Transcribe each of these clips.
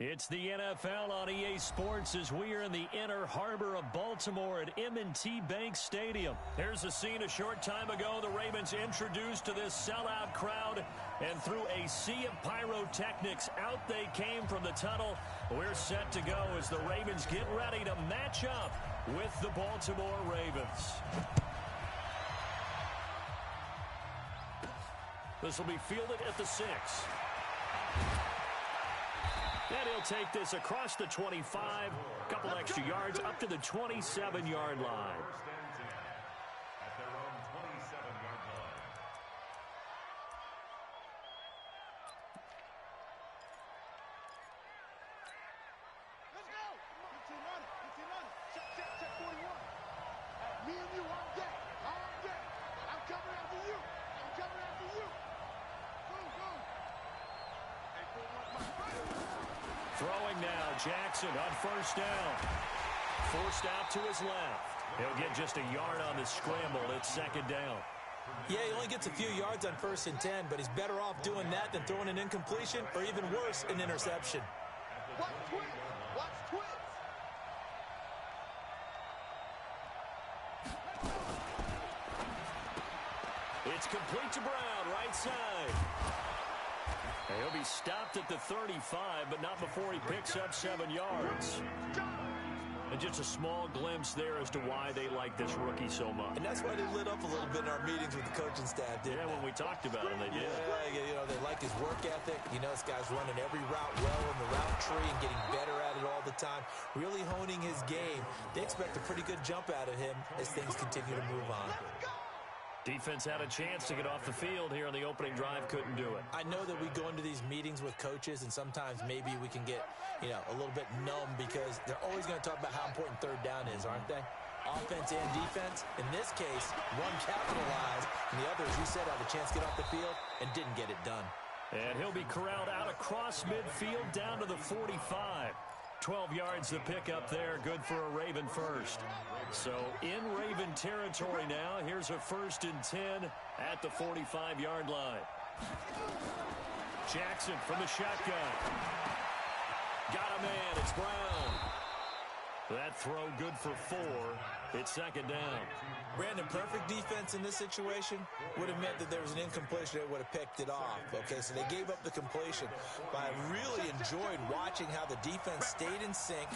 It's the NFL on EA Sports as we are in the inner harbor of Baltimore at M&T Bank Stadium. Here's a scene a short time ago. The Ravens introduced to this sellout crowd, and through a sea of pyrotechnics, out they came from the tunnel. We're set to go as the Ravens get ready to match up with the Baltimore Ravens. This will be fielded at the 6. And he'll take this across the 25, a couple extra yards up to the 27-yard line. At their own 27-yard line. Let's go! 15 on it. Check 41. Me and you all day. All day. I'm coming after you. Go. Hey, throwing now, Jackson on first down. Forced out to his left. He'll get just a yard on the scramble. It's second down. Yeah, he only gets a few yards on 1st and 10, but he's better off doing that than throwing an incompletion or even worse, an interception. Watch twins. It's complete to Brown, right side. He'll be stopped at the 35, but not before he picks up 7 yards. And just a small glimpse there as to why they like this rookie so much. And that's why they lit up a little bit in our meetings with the coaching staff, didn't they? When we talked about him, they did. Yeah, they like his work ethic. This guy's running every route well in the route tree and getting better at it all the time, really honing his game. They expect a pretty good jump out of him as things continue to move on. Defense had a chance to get off the field here on the opening drive, couldn't do it. I know that we go into these meetings with coaches, and sometimes maybe we can get, a little bit numb because they're always going to talk about how important third down is, aren't they? Offense and defense. In this case, one capitalized, and the other, as you said, had a chance to get off the field and didn't get it done. And he'll be corralled out across midfield down to the 45. 12 yards to pick up there, good for a Raven first. So in Raven territory now, here's a 1st and 10 at the 45-yard line. Jackson from the shotgun. Got a man, it's Brown. That throw good for 4. It's second down. Brandon, perfect defense in this situation would have meant that there was an incompletion. They would have picked it off. Okay, so they gave up the completion. But I really enjoyed watching how the defense stayed in sync,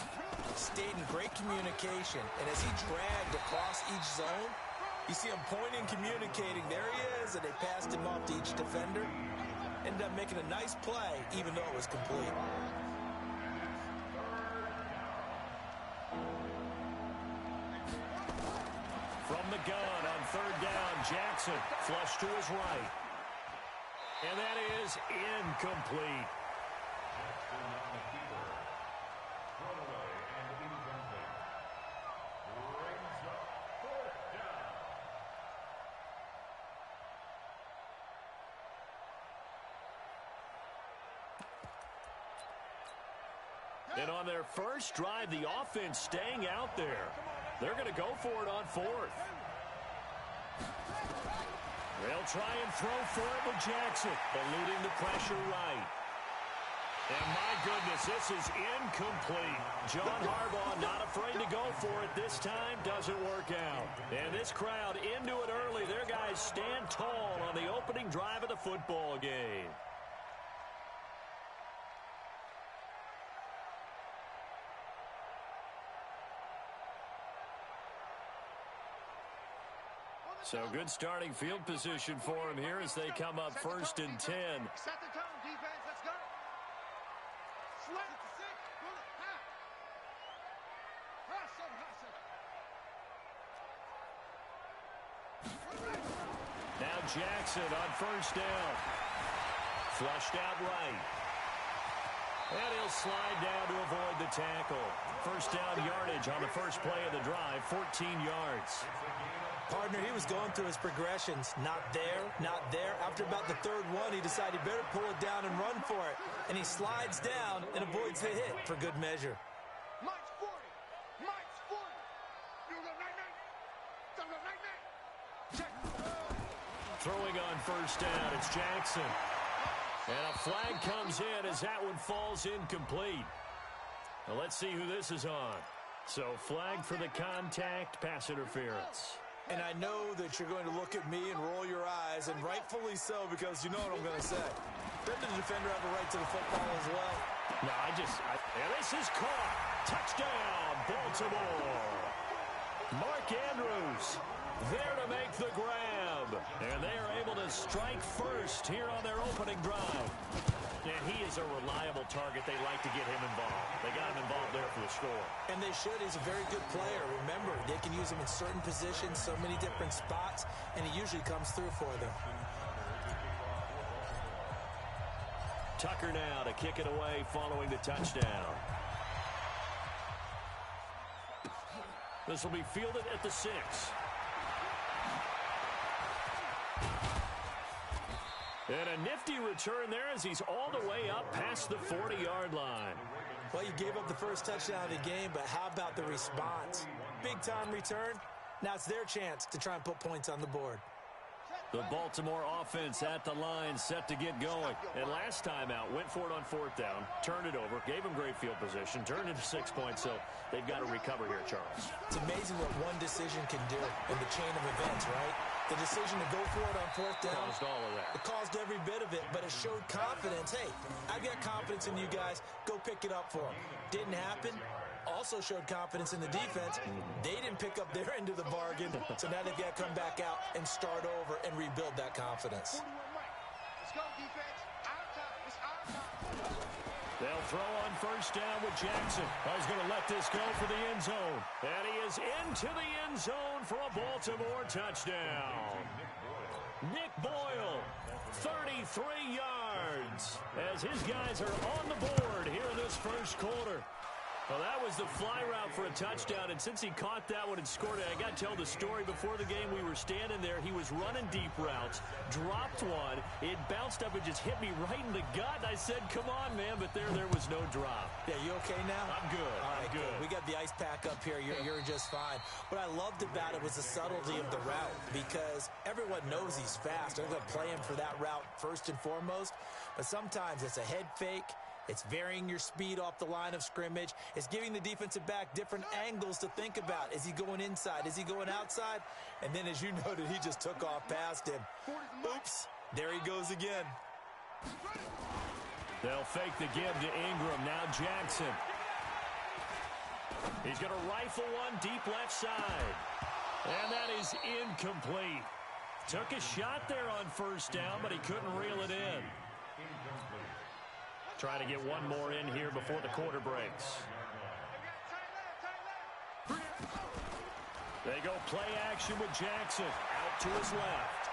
stayed in great communication. And as he dragged across each zone, you see him pointing, communicating. There he is, and they passed him off to each defender. Ended up making a nice play, even though it was complete. From the gun on 3rd down, Jackson flush to his right. And that is incomplete. And on their first drive, the offense staying out there. They're going to go for it on 4th. They'll try and throw for it with Jackson, eluding the pressure right. And my goodness, this is incomplete. John Harbaugh not afraid to go for it this time. Doesn't work out. And this crowd into it early. Their guys stand tall on the opening drive of the football game. So good starting field position for him here as they come up 1st and 10. Set the tone, defense. Let's go. Sweat it to 6. Pull it. High. Now Jackson on 1st down. Flushed out right. And he'll slide down to avoid the tackle. 1st down yardage on the first play of the drive, 14 yards. Partner, he was going through his progressions. Not there, not there. After about the 3rd one, he decided he better pull it down and run for it. And he slides down and avoids the hit for good measure. Mike's 40. Mike's 40. You go night-night. Don't go night-night. Check. Throwing on 1st down, it's Jackson. And a flag comes in as that one falls incomplete. Now let's see who this is on. So flag for the contact, pass interference. And I know that you're going to look at me and roll your eyes, and rightfully so, because you know what I'm going to say. Doesn't the defender have a right to the football as well? No, and this is caught. Touchdown, Baltimore. Mark Andrews there to make the grab. And they are able to strike first here on their opening drive. And he is a reliable target. They like to get him involved. They got him involved there for the score. And they should. He's a very good player. Remember, they can use him in certain positions, so many different spots, and he usually comes through for them. Tucker now to kick it away following the touchdown. This will be fielded at the 6. And a nifty return there as he's all the way up past the 40-yard line. Well, you gave up the first touchdown of the game, but how about the response? Big-time return. Now it's their chance to try and put points on the board. The Baltimore offense at the line set to get going. And last time out, went for it on 4th down, turned it over, gave them great field position, turned into 6 points, so they've got to recover here, Charles. It's amazing what one decision can do in the chain of events, right? The decision to go for it on 4th down. Caused all of that. It caused every bit of it, but it showed confidence. Hey, I've got confidence in you guys. Go pick it up for them. Didn't happen. Also showed confidence in the defense. They didn't pick up their end of the bargain, so now they've got to come back out and start over and rebuild that confidence. Let's go, defense. Our time. It's our time. They'll throw on 1st down with Jackson. He's going to let this go for the end zone. And he is into the end zone for a Baltimore touchdown. Nick Boyle, 33 yards, as his guys are on the board here in this first quarter. Well, that was the fly route for a touchdown, and since he caught that one and scored it, I got to tell the story. Before the game, we were standing there. He was running deep routes, dropped one. It bounced up and just hit me right in the gut. I said, come on, man, but there was no drop. Yeah, you okay now? I'm good. All right, I'm good. We got the ice pack up here. You're just fine. What I loved about it was the subtlety of the route, because everyone knows he's fast. They're going to play him for that route first and foremost, but sometimes it's a head fake. It's varying your speed off the line of scrimmage. It's giving the defensive back different angles to think about. Is he going inside? Is he going outside? And then, as you noted, he just took off past him. Oops. There he goes again. They'll fake the give to Ingram. Now Jackson. He's going to rifle one deep left side. And that is incomplete. Took a shot there on 1st down, but he couldn't reel it in. Trying to get one more in here before the quarter breaks. They go play action with Jackson out to his left.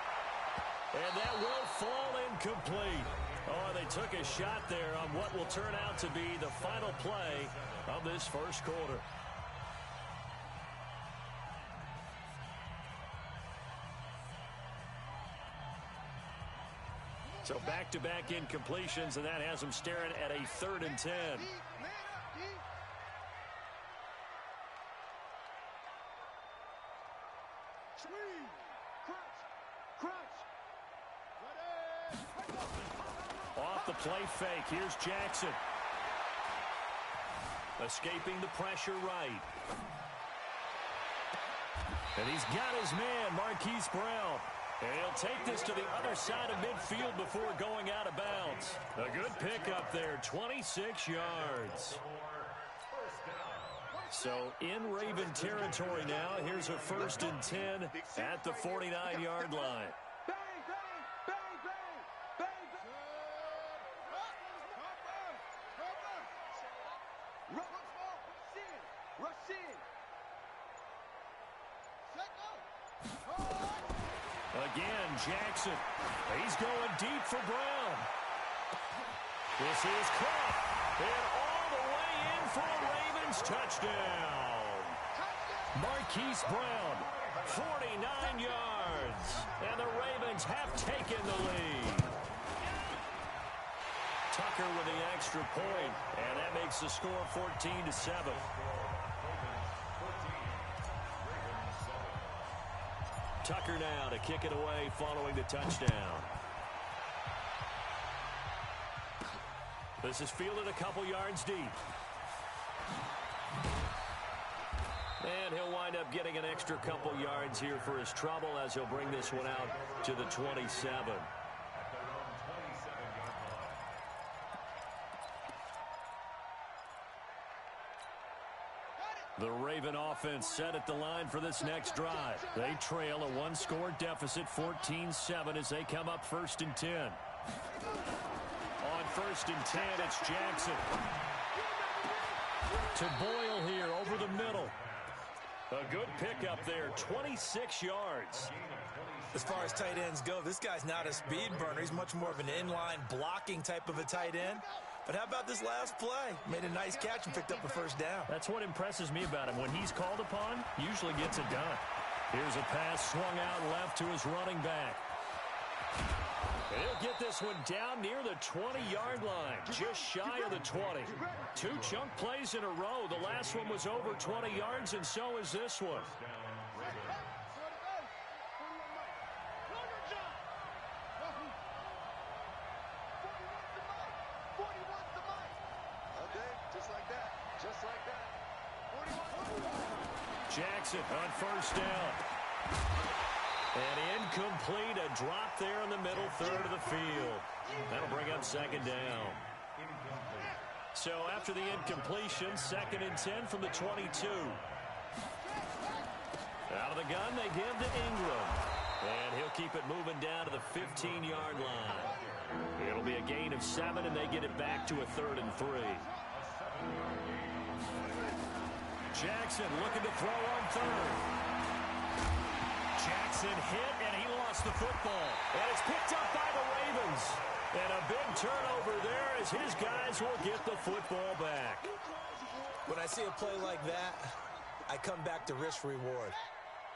And that will fall incomplete. Oh, they took a shot there on what will turn out to be the final play of this first quarter. So back-to-back incompletions, and that has them staring at a 3rd and 10. Off the play fake, here's Jackson. Escaping the pressure right. And he's got his man, Marquise Brown. And he'll take this to the other side of midfield before going out of bounds. A good pickup there, 26 yards. So in Raven territory now, here's a 1st and 10 at the 49-yard line. Again, Jackson. He's going deep for Brown. This is caught. And all the way in for a Ravens touchdown. Marquise Brown, 49 yards. And the Ravens have taken the lead. Tucker with the extra point, and that makes the score 14-7. Tucker now to kick it away following the touchdown. This is fielded a couple yards deep. And he'll wind up getting an extra couple yards here for his trouble as he'll bring this one out to the 27. The Raven offense set at the line for this next drive. They trail a one-score deficit, 14-7, as they come up 1st and 10. On 1st and 10, it's Jackson. To Boyle here over the middle. A good pickup there, 26 yards. As far as tight ends go, this guy's not a speed burner. He's much more of an inline blocking type of a tight end. But how about this last play? Made a nice catch and picked up a 1st down. That's what impresses me about him. When he's called upon, usually gets it done. Here's a pass swung out left to his running back. And he'll get this one down near the 20-yard line, just shy of the 20. 2 chunk plays in a row. The last one was over 20 yards, and so is this one. Jackson on 1st down. And incomplete, a drop there in the middle third of the field. That'll bring up 2nd down. So after the incompletion, 2nd and 10 from the 22. Out of the gun, they give to Ingram. And he'll keep it moving down to the 15-yard line. It'll be a gain of 7, and they get it back to a 3rd and 3. Jackson looking to throw on 3rd. Jackson hit, and he lost the football. And it's picked up by the Ravens. And a big turnover there as his guys will get the football back. When I see a play like that, I come back to risk-reward.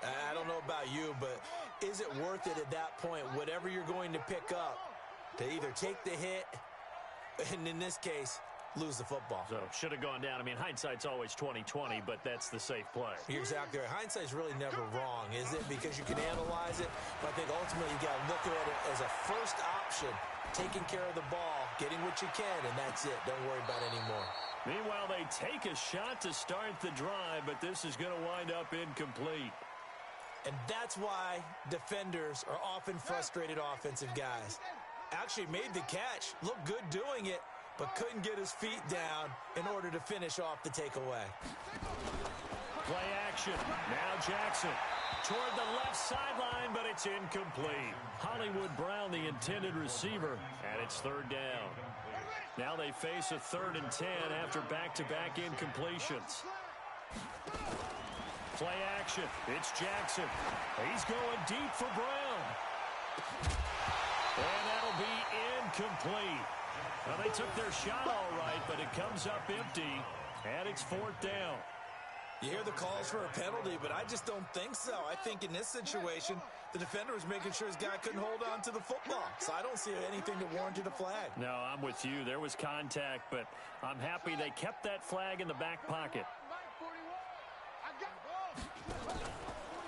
I don't know about you, but is it worth it at that point, whatever you're going to pick up, to either take the hit, and in this case, lose the football? So, should have gone down. I mean, hindsight's always 20/20, but that's the safe play. You're exactly right. Hindsight's really never wrong, is it? Because you can analyze it, but I think ultimately you got to look at it as a first option, taking care of the ball, getting what you can, and that's it. Don't worry about it anymore. Meanwhile, they take a shot to start the drive, but this is going to wind up incomplete. And that's why defenders are often frustrated offensive guys. Actually made the catch, looked good doing it, but couldn't get his feet down in order to finish off the takeaway. Play action. Now Jackson toward the left sideline, but it's incomplete. Hollywood Brown, the intended receiver, and it's 3rd down. Now they face a 3rd and 10 after back-to-back incompletions. Play action. It's Jackson. He's going deep for Brown. And that'll be incomplete. Well, they took their shot all right, but it comes up empty, and it's 4th down. You hear the calls for a penalty, but I just don't think so. I think in this situation, the defender was making sure his guy couldn't hold on to the football. So I don't see anything that warranted a flag. No, I'm with you. There was contact, but I'm happy they kept that flag in the back pocket.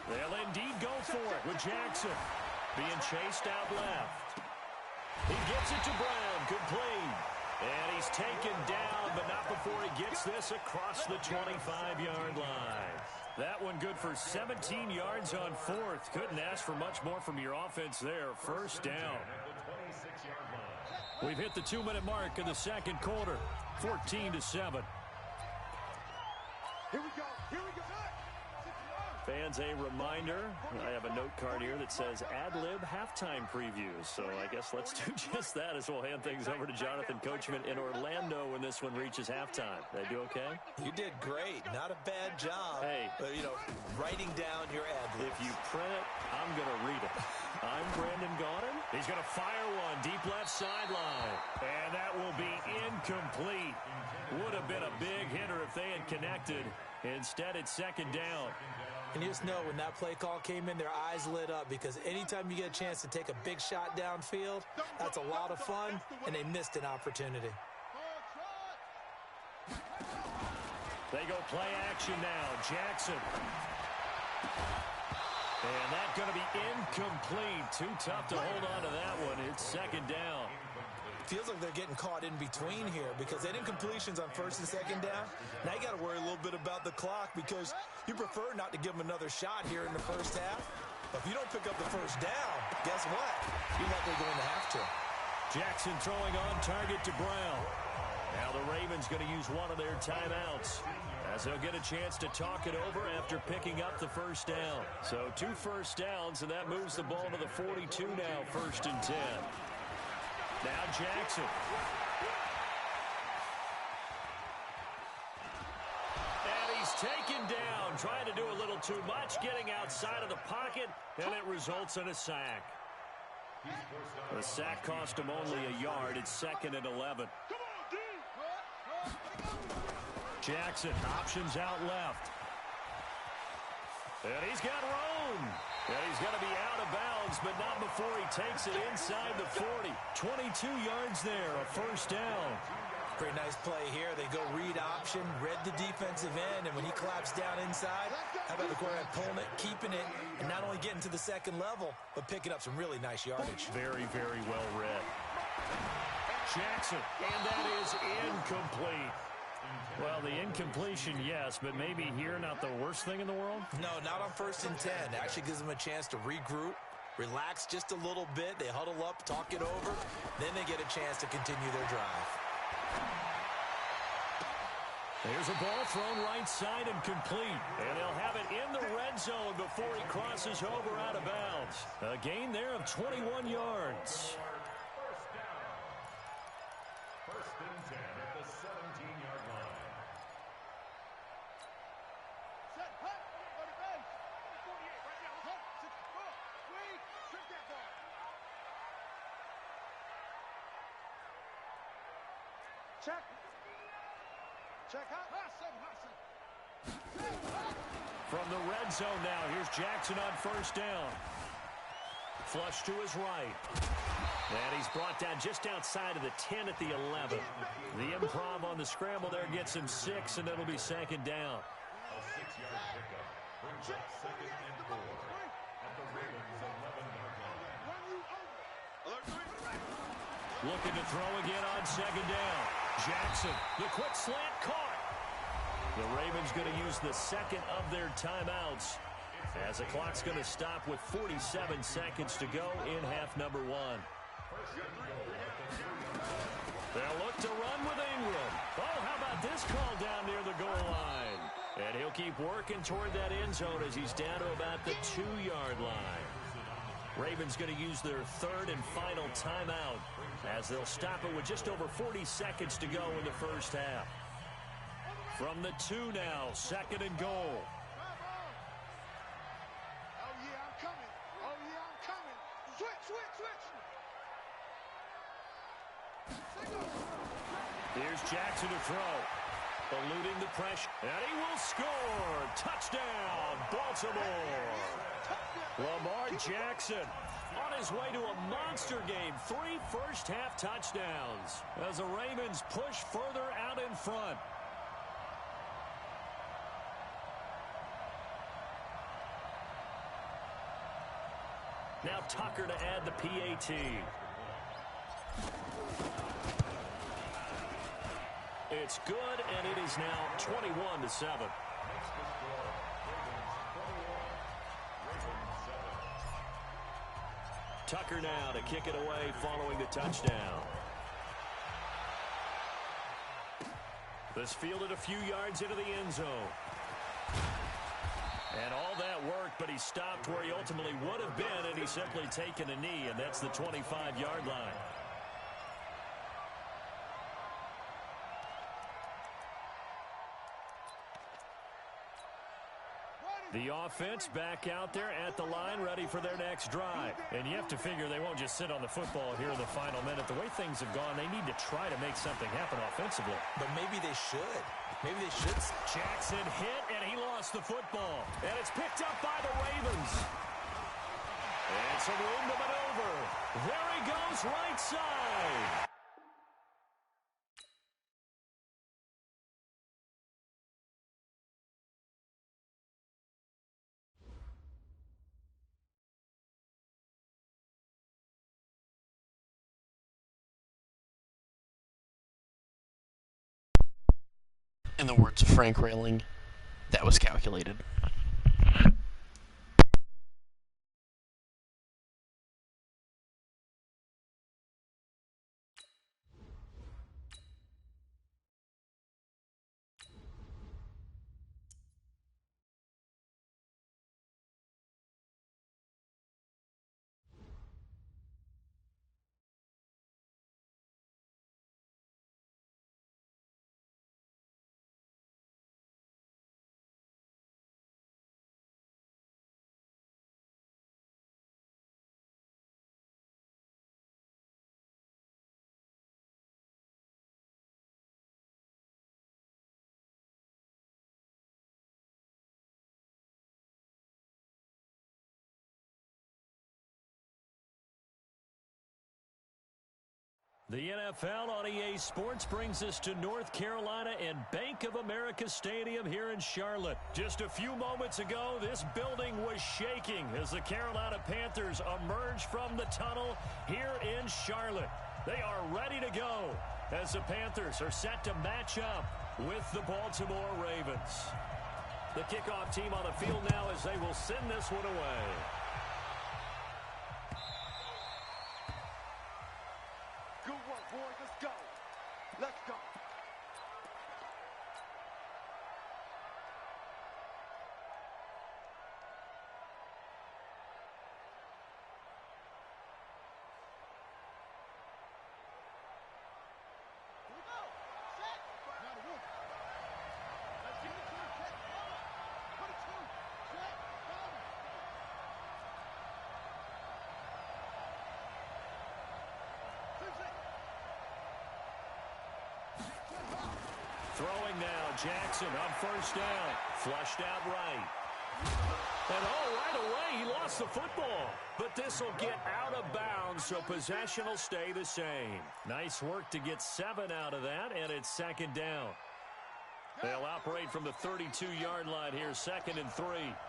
They'll indeed go for it with Jackson being chased out left. He gets it to Brown, complete. And he's taken down, but not before he gets this across the 25-yard line. That one good for 17 yards on 4th. Couldn't ask for much more from your offense there. 1st down. We've hit the 2-minute mark in the 2nd quarter. 14-7. Here we go. Here we go. Fans, a reminder, I have a note card here that says ad-lib halftime previews. So I guess let's do just that as we'll hand things over to Jonathan Coachman in Orlando when this one reaches halftime. Did I do okay? You did great. Not a bad job. Hey. Writing down your ad-libs. If you print it, I'm going to read it. I'm Brandon Gaudin. He's going to fire one deep left sideline. And that will be incomplete. Would have been a big hitter if they had connected. Instead, it's 2nd down. And you just know when that play call came in, their eyes lit up because anytime you get a chance to take a big shot downfield, that's a lot of fun, and they missed an opportunity. They go play action now. Jackson. And that's going to be incomplete. Too tough to hold on to that one. It's 2nd down. feels like they're getting caught in between here because they didn't completions on first and second down. Now you got to worry a little bit about the clock because you prefer not to give them another shot here in the first half. But if you don't pick up the first down, guess what? You're likely going to have to. Jackson throwing on target to Brown. Now the Ravens going to use one of their timeouts as they'll get a chance to talk it over after picking up the first down. So 2 first downs, and that moves the ball to the 42 now, 1st and 10. Now Jackson. And he's taken down, trying to do a little too much, getting outside of the pocket, and it results in a sack. The sack cost him only a yard. It's 2nd and 11. Jackson options out left. And he's got room. And he's going to be out of bounds, but not before he takes it inside the 40. 22 yards there, a first down. Pretty nice play here. They go read option, read the defensive end, and when he claps down inside, how about the quarterback pulling it, keeping it, and not only getting to the second level, but picking up some really nice yardage. Very, very well read. Jackson, and that is incomplete. Well, the incompletion, yes, but maybe here not the worst thing in the world? No, not on 1st and 10. Actually gives them a chance to regroup, relax just a little bit. They huddle up, talk it over. Then they get a chance to continue their drive. There's a ball thrown right side and complete. And they'll have it in the red zone before he crosses over out of bounds. A gain there of 21 yards. First and 10 at the 17-yard line. Set, hut, on the bench. 48, right now, hut, six, foot, sweep, strip that ball. Check. Check out. Hot seven. From the red zone now, here's Jackson on first down. Flush to his right. And he's brought down just outside of the 10 at the 11. The improv on the scramble there gets him 6, and it'll be 2nd down. A 6-yard pickup brings up 2nd and 4 at the Ravens' 11-yard line. Looking to throw again on 2nd down. Jackson, the quick slant caught. The Ravens going to use the 2nd of their timeouts as the clock's going to stop with 47 seconds to go in half number 1. They'll look to run with Ingram. Oh, how about this call down near the goal line? And he'll keep working toward that end zone as he's down to about the 2-yard line. Ravens going to use their 3rd and final timeout as they'll stop it with just over 40 seconds to go in the first half. From the 2 now, 2nd and goal. Oh, yeah, I'm coming. Oh, yeah, I'm coming. Switch, switch, switch. Here's Jackson to throw. Eluding the pressure. And he will score. Touchdown, Baltimore. Lamar Jackson on his way to a monster game. 3 first-half touchdowns as the Ravens push further out in front. Now Tucker to add the PAT. It's good, and it is now 21-7. Tucker now to kick it away following the touchdown. This fielded a few yards into the end zone. And all that worked, but he stopped where he ultimately would have been, and he's simply taken a knee, and that's the 25-yard line. The offense back out there at the line, ready for their next drive. And you have to figure they won't just sit on the football here in the final minute. The way things have gone, they need to try to make something happen offensively. But maybe they should. Maybe they should. Jackson hit, and he lost the football. And it's picked up by the Ravens. And some room to maneuver. There he goes, right side. In the words of Frank Railing, that was calculated. The NFL on EA Sports brings us to North Carolina and Bank of America Stadium here in Charlotte. Just a few moments ago, this building was shaking as the Carolina Panthers emerged from the tunnel here in Charlotte. They are ready to go as the Panthers are set to match up with the Baltimore Ravens. The kickoff team on the field now as they will send this one away. Good work, boys. Let's go. Let's go. Here we go. Set. Now the roof. Let's get it to the check. Put it to. Set. Down. Throwing now, Jackson on first down. Flushed out right. And right away, he lost the football. But this will get out of bounds, so possession will stay the same. Nice work to get 7 out of that, and it's second down. They'll operate from the 32-yard line here, 2nd and 3.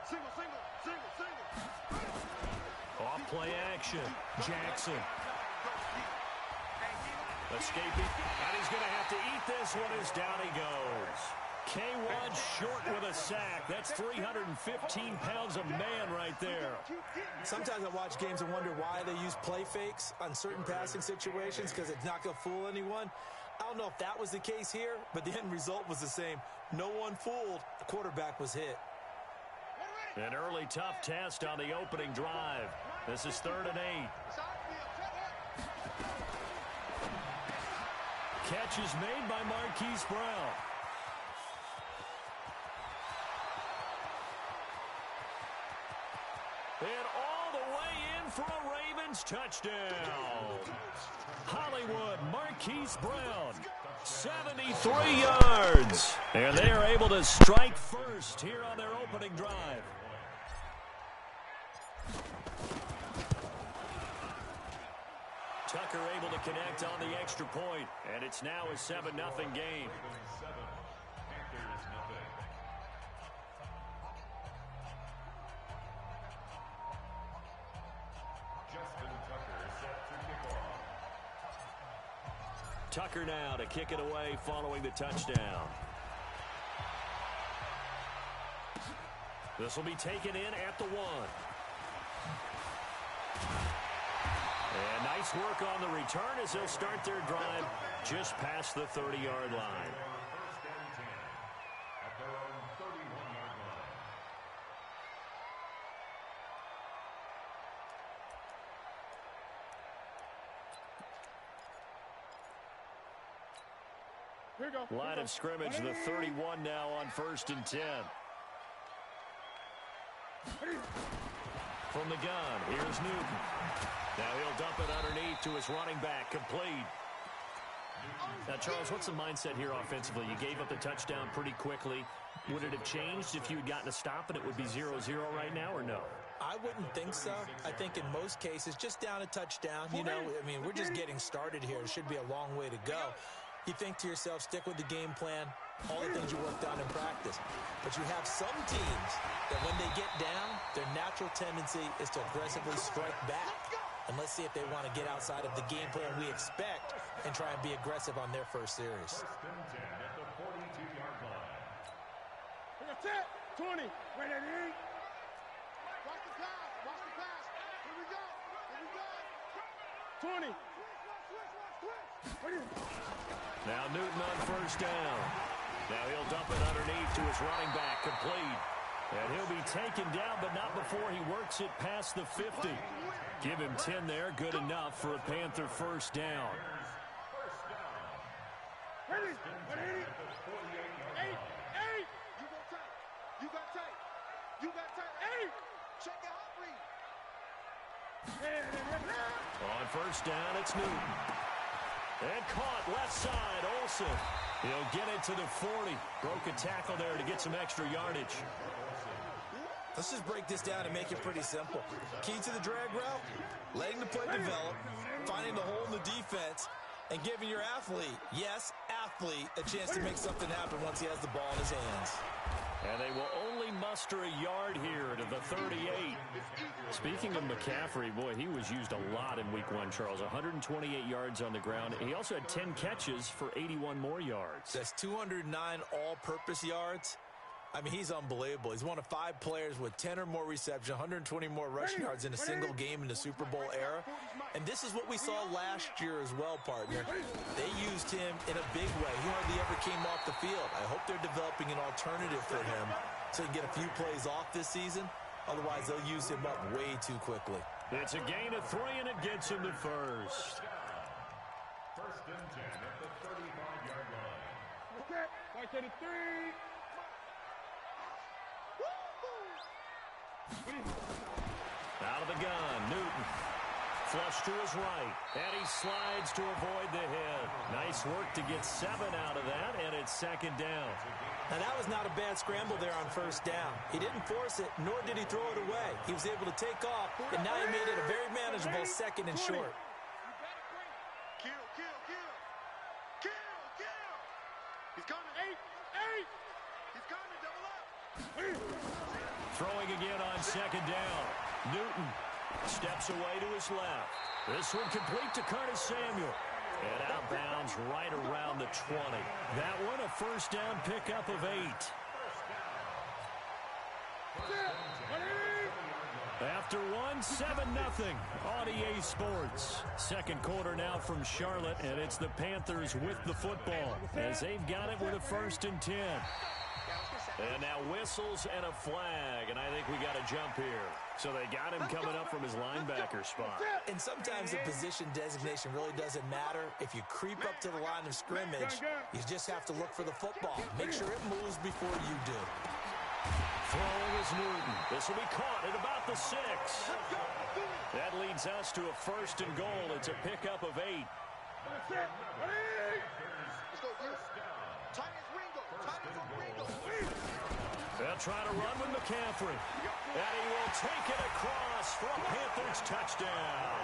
Single, single, single, single. Off play action. Jackson. Escaping, and he's going to have to eat this one as down he goes. K1 short with a sack. That's 315 pounds of man right there. Sometimes I watch games and wonder why they use play fakes on certain passing situations because it's not going to fool anyone. I don't know if that was the case here, but the end result was the same. No one fooled. The quarterback was hit. An early tough test on the opening drive. This is 3rd and 8. Catch is made by Marquise Brown. And all the way in for a Ravens touchdown. Hollywood, Marquise Brown, 73 yards. And they are able to strike first here on their opening drive. Tucker able to connect on the extra point, and it's now a 7-0 game. Tucker now to kick it away following the touchdown. This will be taken in at the 1. And nice work on the return as they'll start their drive just past the 30-yard line. Line of scrimmage, the 31 now on 1st and 10. From the gun, here's Newton. Now he'll dump it underneath to his running back, complete. Now, Charles, what's the mindset here offensively? You gave up the touchdown pretty quickly. Would it have changed if you had gotten a stop and it would be 0-0 right now, or no? I wouldn't think so. I think in most cases, just down a touchdown, you know, I mean, we're just getting started here. It should be a long way to go. You think to yourself, stick with the game plan, all the things you worked on in practice. But you have some teams that when they get down, their natural tendency is to aggressively strike back. And let's see if they want to get outside of the game plan we expect and try and be aggressive on their first series. 22-yard line. Bring a 10, 20. Wait, that ain't. Watch the pass. Watch the pass. Here we go. Here we go. 20. Now Newton on first down. Now he'll dump it underneath to his running back, complete. And he'll be taken down, but not before he works it past the 50. Give him 10 there, good enough for a Panther first down. Ready? Ready? 8. You got tight. You got tight. You got tight. 8. Check your hot read. On first down, it's Newton. And caught left side, Olsen. He'll get it to the 40. Broke a tackle there to get some extra yardage. Let's just break this down and make it pretty simple. Key to the drag route, letting the play develop, finding the hole in the defense, and giving your athlete, yes, athlete, a chance to make something happen once he has the ball in his hands. And they will only muster a yard here to the 38. Speaking of McCaffrey, boy, he was used a lot in Week 1, Charles. 128 yards on the ground. He also had 10 catches for 81 more yards. That's 209 all-purpose yards. I mean, he's unbelievable. He's one of 5 players with 10 or more receptions, 120 more rushing yards in a single game in the Super Bowl era. And this is what we saw last year as well, partner. They used him in a big way. He hardly ever came off the field. I hope they're developing an alternative for him so he can get a few plays off this season. Otherwise, they'll use him up way too quickly. It's a gain of 3, and it gets him to first. First and 10 at the 35-yard line. Okay, 533. Out of the gun, Newton. Flush to his right, and he slides to avoid the hit. Nice work to get 7 out of that, and it's second down. Now, that was not a bad scramble there on first down. He didn't force it, nor did he throw it away. He was able to take off, and now he made it a very manageable second and short. Kill. He's coming. 8. He's coming. Double up. Throwing again on second down. Newton steps away to his left. This one complete to Curtis Samuel. And outbounds right around the 20. That one a first down pickup of 8. After 7-0 on EA Sports. Second quarter now from Charlotte, and it's the Panthers with the football as they've got it with a 1st and 10. And now whistles and a flag, and I think we got a jump here. So they got him coming up from his linebacker spot. And sometimes the position designation really doesn't matter. If you creep up to the line of scrimmage, you just have to look for the football. Make sure it moves before you do. Throwing is Newton. This will be caught at about the 6. That leads us to a 1st and goal. It's a pickup of 8. Let's go, They'll try to run with McCaffrey. And he will take it across for a Panthers touchdown.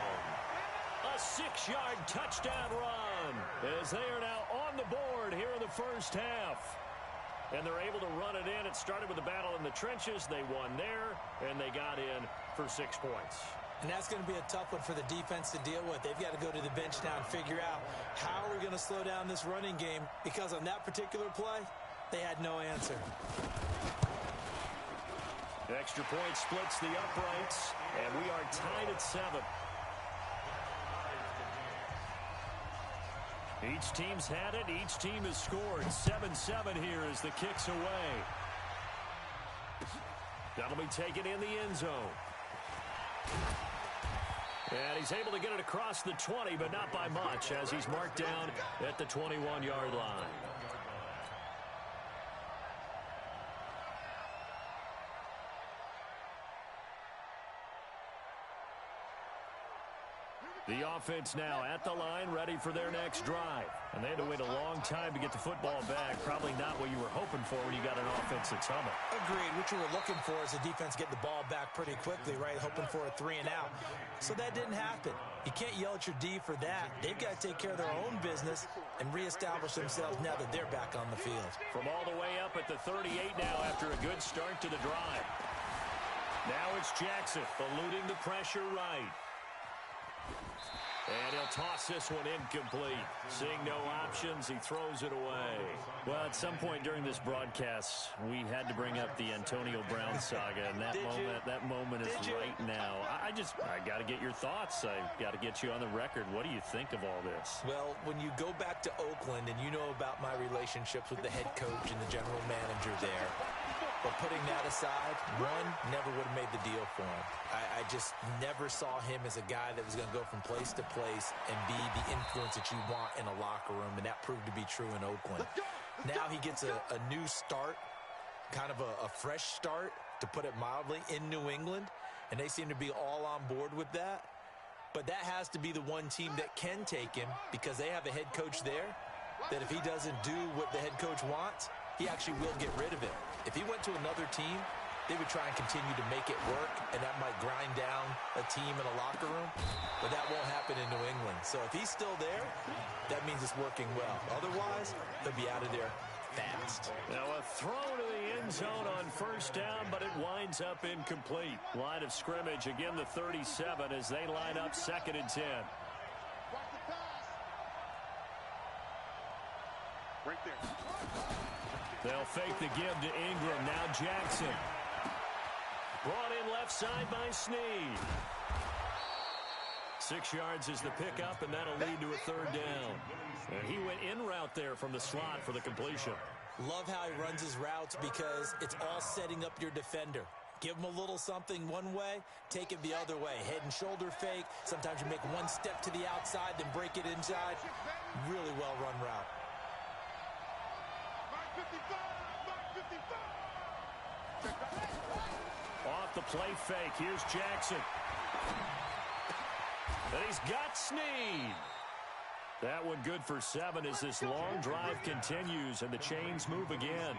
A 6-yard touchdown run as they are now on the board here in the first half. And they're able to run it in. It started with a battle in the trenches. They won there, and they got in for 6 points. And that's going to be a tough one for the defense to deal with. They've got to go to the bench now and figure out how are we going to slow down this running game, because on that particular play, they had no answer. The extra point splits the uprights, and we are tied at 7. Each team's had it. Each team has scored. 7-7 here as the kick's away. That'll be taken in the end zone. And he's able to get it across the 20, but not by much, as he's marked down at the 21-yard line. The offense now at the line, ready for their next drive. And they had to wait a long time to get the football back. Probably not what you were hoping for when you got an offense that's humming. Agreed. What you were looking for is the defense get the ball back pretty quickly, right? Hoping for a 3 and out. So that didn't happen. You can't yell at your D for that. They've got to take care of their own business and reestablish themselves now that they're back on the field. From all the way up at the 38 now after a good start to the drive. Now it's Jackson eluding the pressure right. And he'll toss this one incomplete. Seeing no options, he throws it away. Well, at some point during this broadcast, we had to bring up the Antonio Brown saga, and that moment is right now. I got to get your thoughts. I got to get you on the record. What do you think of all this? Well, when you go back to Oakland, and you know about my relationships with the head coach and the general manager there, but putting that aside, one never would have made the deal for him. I just never saw him as a guy that was going to go from place to place and be the influence that you want in a locker room, and that proved to be true in Oakland. Now he gets a new start, kind of a fresh start, to put it mildly, in New England, and they seem to be all on board with that. But that has to be the one team that can take him, because they have a head coach there that if he doesn't do what the head coach wants, he actually will get rid of him. If he went to another team, they would try and continue to make it work, and that might grind down a team in a locker room, but that won't happen in New England. So if he's still there, that means it's working well. Otherwise, he'll be out of there fast. Now a throw to the end zone on first down, but it winds up incomplete. Line of scrimmage, again the 37 as they line up 2nd and 10. Right there. They'll fake the give to Ingram. Now Jackson. Brought in left side by Snead. 6 yards is the pickup, and that'll lead to a 3rd down. And he went in route there from the slot for the completion. Love how he runs his routes, because it's all setting up your defender. Give him a little something one way, take it the other way. Head and shoulder fake. Sometimes you make one step to the outside, then break it inside. Really well-run route. 55. Off the play fake. Here's Jackson. And he's got Snead. That one good for 7 as this long drive continues and the chains move again.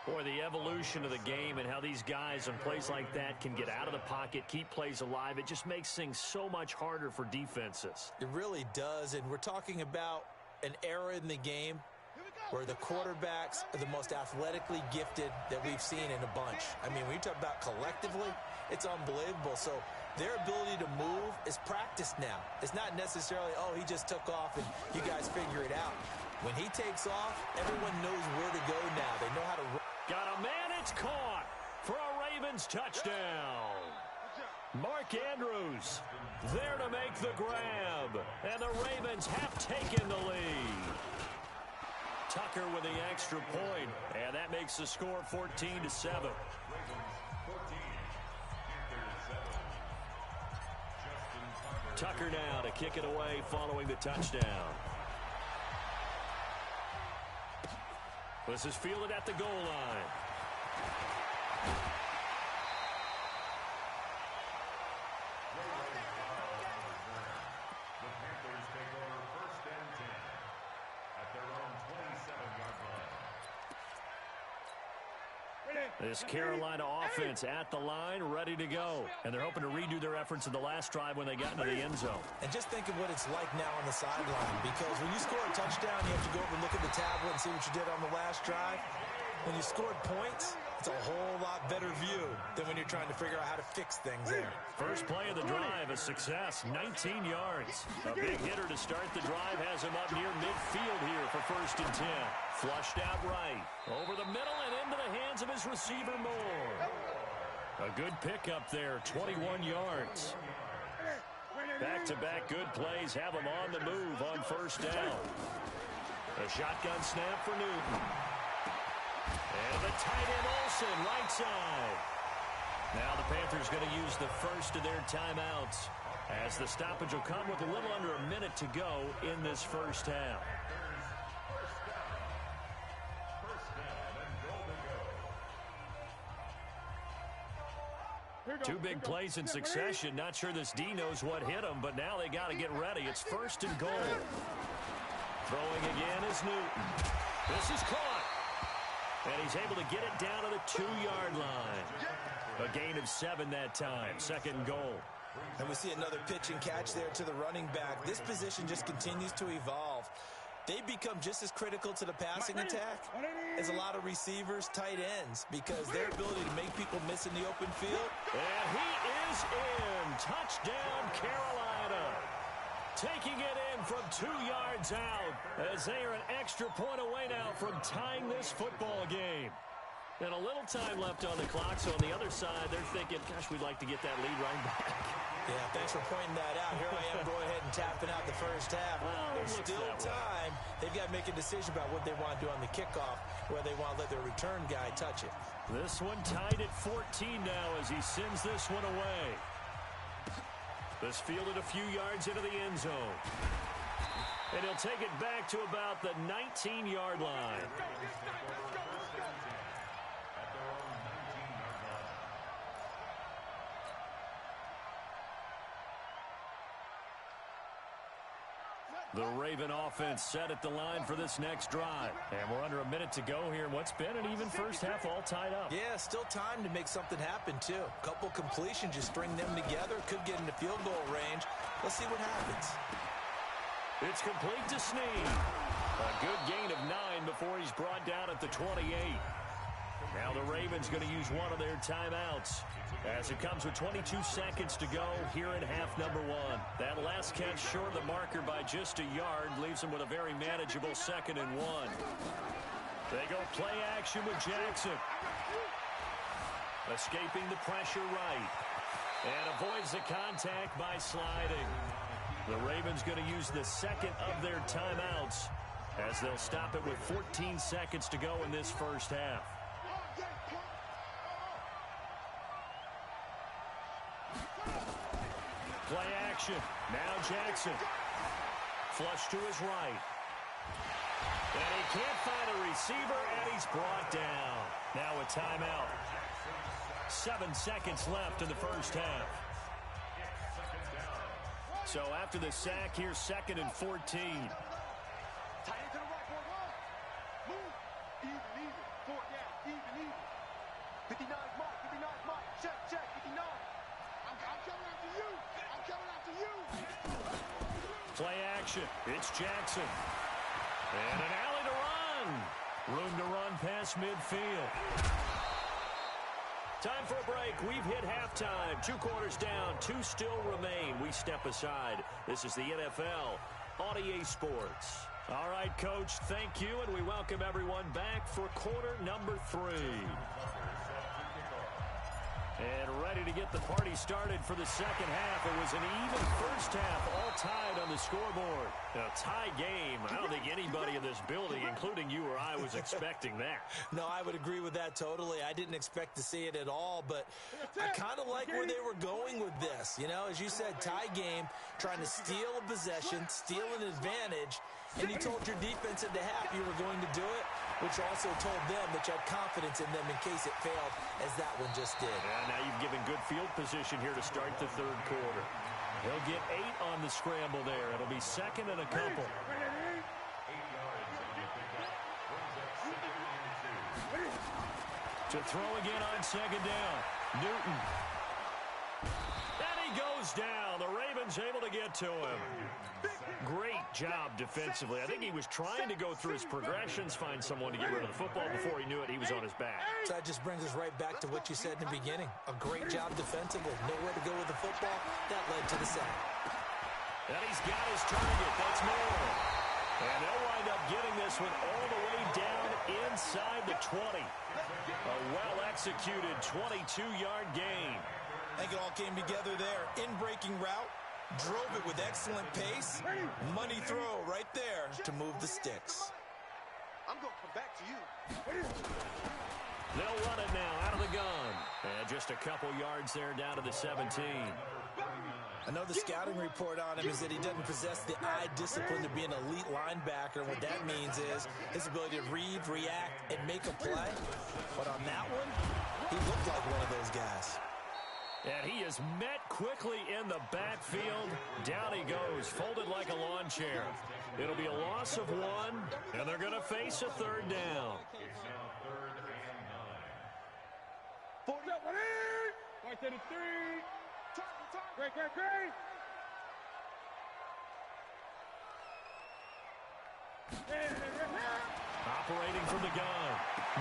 Boy, the evolution of the game and how these guys on plays like that can get out of the pocket, keep plays alive, it just makes things so much harder for defenses. It really does, and we're talking about an era in the game where the quarterbacks are the most athletically gifted that we've seen in a bunch. I mean, when you talk about collectively, it's unbelievable. So their ability to move is practiced now. It's not necessarily, oh, he just took off and you guys figure it out. When he takes off, everyone knows where to go now. They know how to run. Got a man, it's caught for a Ravens touchdown. Mark Andrews there to make the grab, and the Ravens have taken the lead. Tucker with the extra point, and that makes the score 14-7. Tucker now to kick it away following the touchdown. This is fielded at the goal line. This Carolina offense at the line, ready to go. And they're hoping to redo their efforts in the last drive when they got into the end zone. And just think of what it's like now on the sideline, because when you score a touchdown, you have to go over and look at the tablet and see what you did on the last drive. When you scored points, it's a whole lot better view than when you're trying to figure out how to fix things there. First play of the drive, a success, 19 yards. A big hitter to start the drive has him up near midfield here for 1st and 10. Flushed out right, over the middle and into the hands of his receiver Moore. A good pickup there, 21 yards. Back-to-back good plays have him on the move on 1st down. A shotgun snap for Newton. And the tight end Olsen, right side. Now the Panthers going to use the first of their timeouts, as the stoppage will come with a little under a minute to go in this first half. Two big plays in succession. Not sure this D knows what hit him, but now they got to get ready. It's 1st and goal. Throwing again is Newton. This is caught. And he's able to get it down to the 2-yard line. A gain of 7 that time. 2nd and goal. And we see another pitch and catch there to the running back. This position just continues to evolve. They become just as critical to the passing attack as a lot of receivers, tight ends, because their ability to make people miss in the open field. And he is in. Touchdown, Carolina. Taking it in from 2 yards out as they are an extra point away now from tying this football game. And a little time left on the clock, so on the other side, they're thinking, gosh, we'd like to get that lead right back. Yeah, thanks for pointing that out. Here I am going ahead and tapping out the first half. There's still time. They've got to make a decision about what they want to do on the kickoff, whether they want to let their return guy touch it. This one tied at 14 now as he sends this one away. This fielded a few yards into the end zone. And he'll take it back to about the 19-yard line. The Raven offense set at the line for this next drive. And we're under a minute to go here in what's been an even first half, all tied up. Yeah, still time to make something happen, too. A couple completions, just string them together. Could get into field goal range. Let's see what happens. It's complete to Snead. A good gain of 9 before he's brought down at the 28. Now the Ravens going to use one of their timeouts as it comes with 22 seconds to go here in half number 1. That last catch short of the marker by just a yard leaves them with a very manageable 2nd and 1. They go play action with Jackson. Escaping the pressure right. And avoids the contact by sliding. The Ravens going to use the second of their timeouts as they'll stop it with 14 seconds to go in this first half. Play action. Now Jackson. Flush to his right. And he can't find a receiver, and he's brought down. Now a timeout. 7 seconds left in the first half. So after the sack, here's 2nd and 14. Tight into the right, move. Even, 4 down, even. 59's Mike, 59's Mike. Check, 59. I'm coming after you. I'm coming after you. Play action. It's Jackson. And an alley to run. Room to run past midfield. Time for a break. We've hit halftime. 2 quarters down. 2 still remain. We step aside. This is the NFL on EA Sports. All right, Coach, thank you, and we welcome everyone back for quarter number 3. And ready to get the party started for the second half. It was an even first half, all tied on the scoreboard. A tie game. I don't think anybody in this building, including you or I, was expecting that. No, I would agree with that totally. I didn't expect to see it at all, but I kind of like where they were going with this. You know, as you said, tie game, trying to steal a possession, steal an advantage, and you told your defense at the half you were going to do it, which also told them that you had confidence in them in case it failed, as that one just did. And now you've given good field position here to start the third quarter. He'll get 8 on the scramble there. It'll be 2nd and a couple. To throw again on 2nd down. Newton. And he goes down. The Ravens able to get to him. Great job defensively. I think he was trying to go through his progressions, find someone to get rid of the football. Before he knew it, he was on his back. So that just brings us right back to what you said in the beginning. A great job defensively. Nowhere to go with the football. That led to the sack. And he's got his target. That's more. And they'll wind up getting this one all the way down inside the 20. A well-executed 22-yard gain. I think it all came together there. In-breaking route. Drove it with excellent pace. Money throw right there to move the sticks. I'm going to come back to you. They'll run it now out of the gun. And just a couple yards there down to the 17. I know the scouting report on him is that he doesn't possess the eye discipline to be an elite linebacker. And what that means is his ability to read, react, and make a play. But on that one, he looked like one of those guys. And he is met quickly in the backfield. Down he goes, folded like a lawn chair. It'll be a loss of 1, and they're going to face a 3rd down. 40 up, 1 3. Great. Operating from the gun.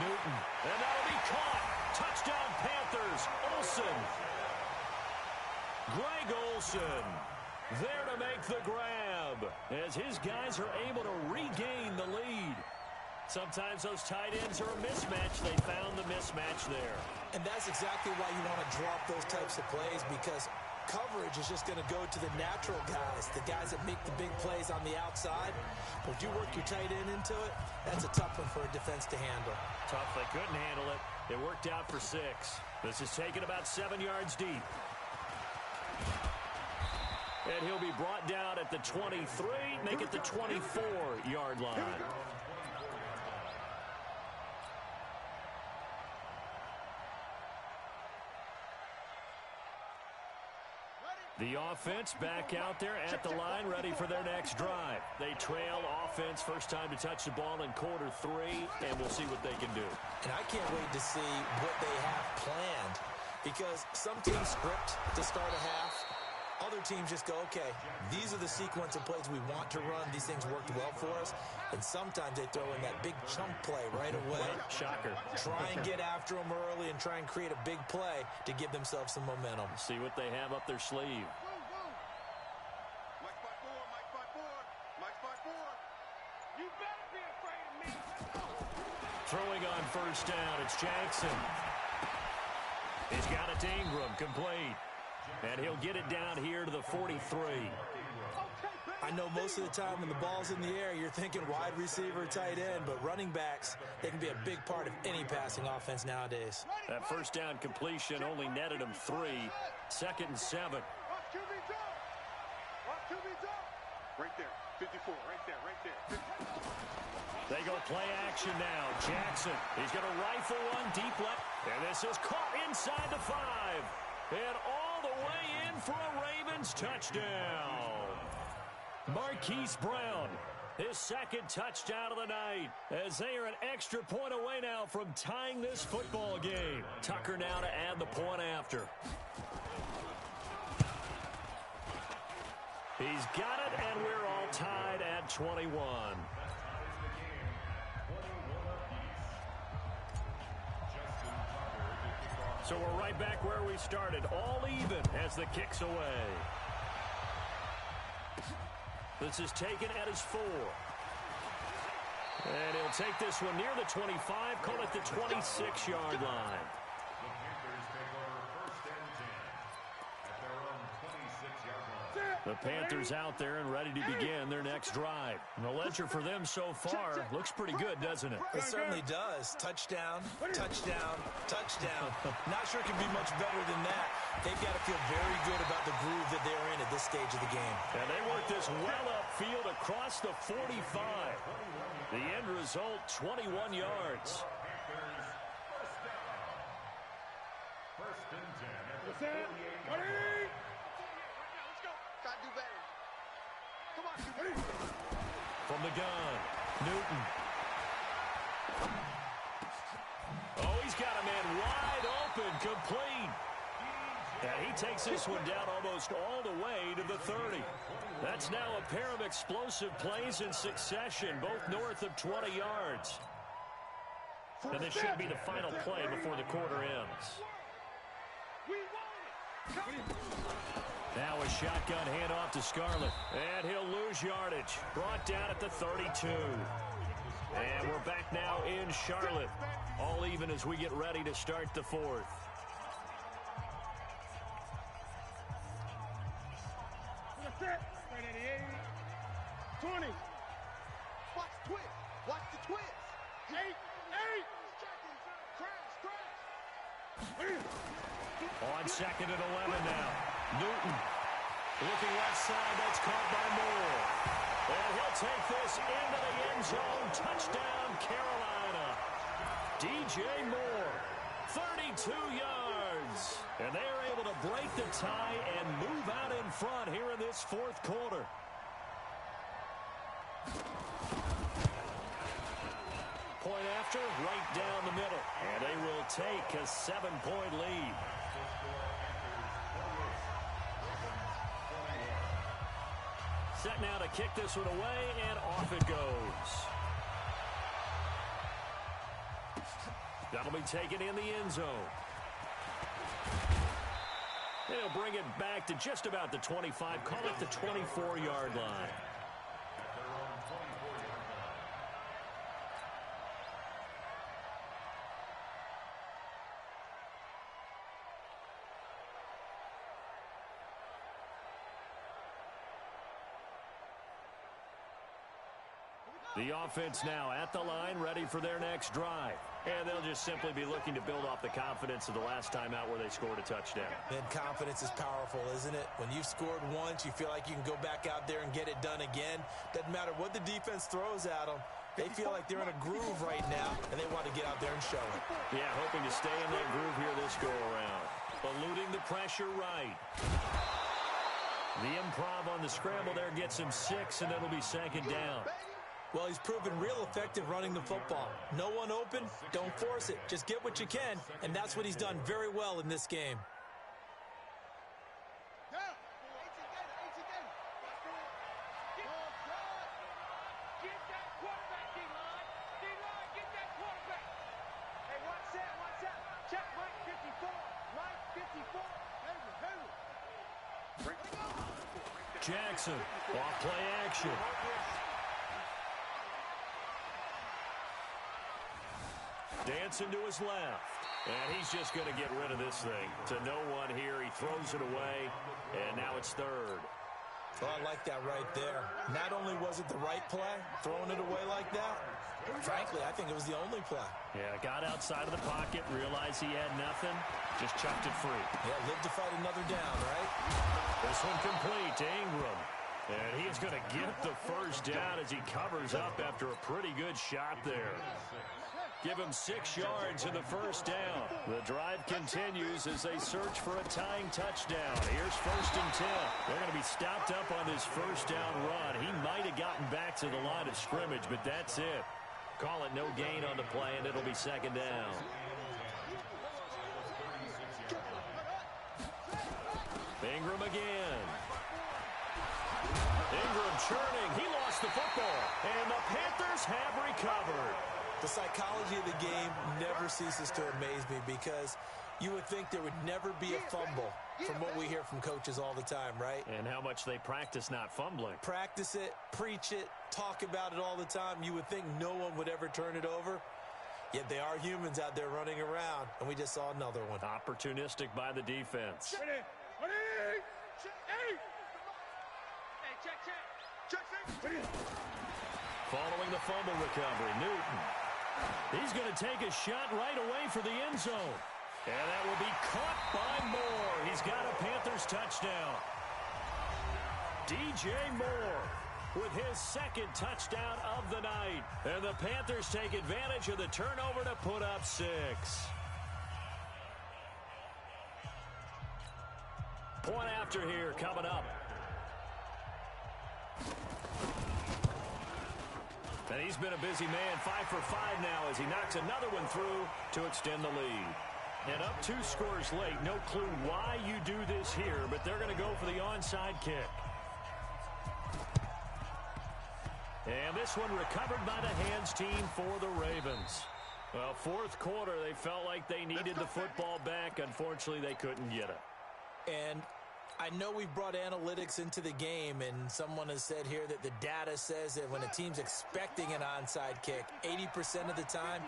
Newton. And that'll be caught. Touchdown Panthers. Olsen. Greg Olsen there to make the grab. Chubb as his guys are able to regain the lead. Sometimes those tight ends are a mismatch. They found the mismatch there. And that's exactly why you want to drop those types of plays, because coverage is just going to go to the natural guys, the guys that make the big plays on the outside. But if you work your tight end into it, that's a tough one for a defense to handle. Tough. They couldn't handle it. It worked out for 6. This is taken about 7 yards deep. And he'll be brought down at the 23, make it the 24-yard line. The offense back out there at the line, ready for their next drive. They trail offense, first time to touch the ball in quarter 3, and we'll see what they can do. And I can't wait to see what they have planned, because some teams script to start a half. Other teams just go, okay, these are the sequence of plays we want to run. These things worked well for us. And sometimes they throw in that big chunk play right away. Shocker. Try and get after them early and try and create a big play to give themselves some momentum. See what they have up their sleeve. Mike 5-4, Mike 5-4, Mike 5-4. You better be afraid of me. Throwing on first down, it's Jackson. He's got it to Ingram, complete. And he'll get it down here to the 43. I know most of the time when the ball's in the air, you're thinking wide receiver, tight end, but running backs, they can be a big part of any passing offense nowadays. That first down completion only netted him 3. 2nd and 7. Watch QB jump. Watch QB jump. Right there. 54. Right there. Right there. They go play action now. Jackson, he's going to rifle one deep left. And this is caught inside the 5. And all the way in for a Ravens touchdown. Marquise Brown, his 2nd touchdown of the night, as they are an extra point away now from tying this football game. Tucker now to add the point after. He's got it, and we're all tied at 21. So we're right back where we started, all even as the kick's away. This is taken at his 4. And he'll take this one near the 25, call it the 26-yard line. The Panthers out there and ready to begin their next drive. And the ledger for them so far looks pretty good, doesn't it? It certainly does. Touchdown, touchdown, touchdown. Not sure it can be much better than that. They've got to feel very good about the groove that they're in at this stage of the game. And they work this well upfield across the 45. The end result, 21 yards. First and 10 at the 48. Gotta do better. Come on, QB. From the gun, Newton. Oh, he's got a man wide open, complete. And he takes this one down almost all the way to the 30. That's now a pair of explosive plays in succession, both north of 20 yards. And this should be the final play before the quarter ends. Now a shotgun handoff to Scarlett. And he'll lose yardage. Brought down at the 32. And we're back now in Charlotte. All even as we get ready to start the 4th. Set. 20. Watch the twist. Watch the twist. 8. Crash. On 2nd and 11 now. Newton looking left side. That's caught by Moore. And he'll take this into the end zone. Touchdown, Carolina. DJ Moore, 32 yards. And they are able to break the tie and move out in front here in this 4th quarter. Point after, right down the middle. And they will take a 7-point lead. Set now to kick this one away, and off it goes. That'll be taken in the end zone. They'll bring it back to just about the 25, call it the 24-yard line. The offense now at the line, ready for their next drive. And they'll just simply be looking to build off the confidence of the last time out where they scored a touchdown. And confidence is powerful, isn't it? When you've scored once, you feel like you can go back out there and get it done again. Doesn't matter what the defense throws at them. They feel like they're in a groove right now, and they want to get out there and show it. Yeah, hoping to stay in that groove here this go-around. Eluding the pressure right. The improv on the scramble there gets him 6, and it'll be second down. Well, he's proven real effective running the football. No one open, don't force it. Just get what you can, and that's what he's done very well in this game. Jackson, off play action. Dancing to his left. And he's just going to get rid of this thing. To no one here. He throws it away. And now it's third. Well, I like that right there. Not only was it the right play, throwing it away like that, frankly, I think it was the only play. Yeah, got outside of the pocket, realized he had nothing, just chucked it free. Yeah, live to fight another down, right? This one complete to Ingram. And he is going to get the first down as he covers up after a pretty good shot there. Give him 6 yards in the first down. The drive continues as they search for a tying touchdown. Here's 1st and 10. They're going to be stopped up on this first down run. He might have gotten back to the line of scrimmage, but that's it. Call it no gain on the play, and it'll be second down. Ingram again. Ingram churning. He lost the football, and the Panthers have recovered. The psychology of the game never ceases to amaze me because you would think there would never be a fumble from what we hear from coaches all the time, right? And how much they practice not fumbling. Practice it, preach it, talk about it all the time. You would think no one would ever turn it over. Yet they are humans out there running around, and we just saw another one. Opportunistic by the defense. Following the fumble recovery, Newton. He's going to take a shot right away for the end zone. And that will be caught by Moore. He's got a Panthers touchdown. DJ Moore with his 2nd touchdown of the night. And the Panthers take advantage of the turnover to put up 6. Point after here coming up. And he's been a busy man, 5 for 5 now as he knocks another one through to extend the lead. And up 2 scores late. No clue why you do this here, but they're going to go for the onside kick. And this one recovered by the hands team for the Ravens. Well, 4th quarter, they felt like they needed the football back. Unfortunately, they couldn't get it. And I know we've brought analytics into the game, and someone has said here that the data says that when a team's expecting an onside kick, 80% of the time,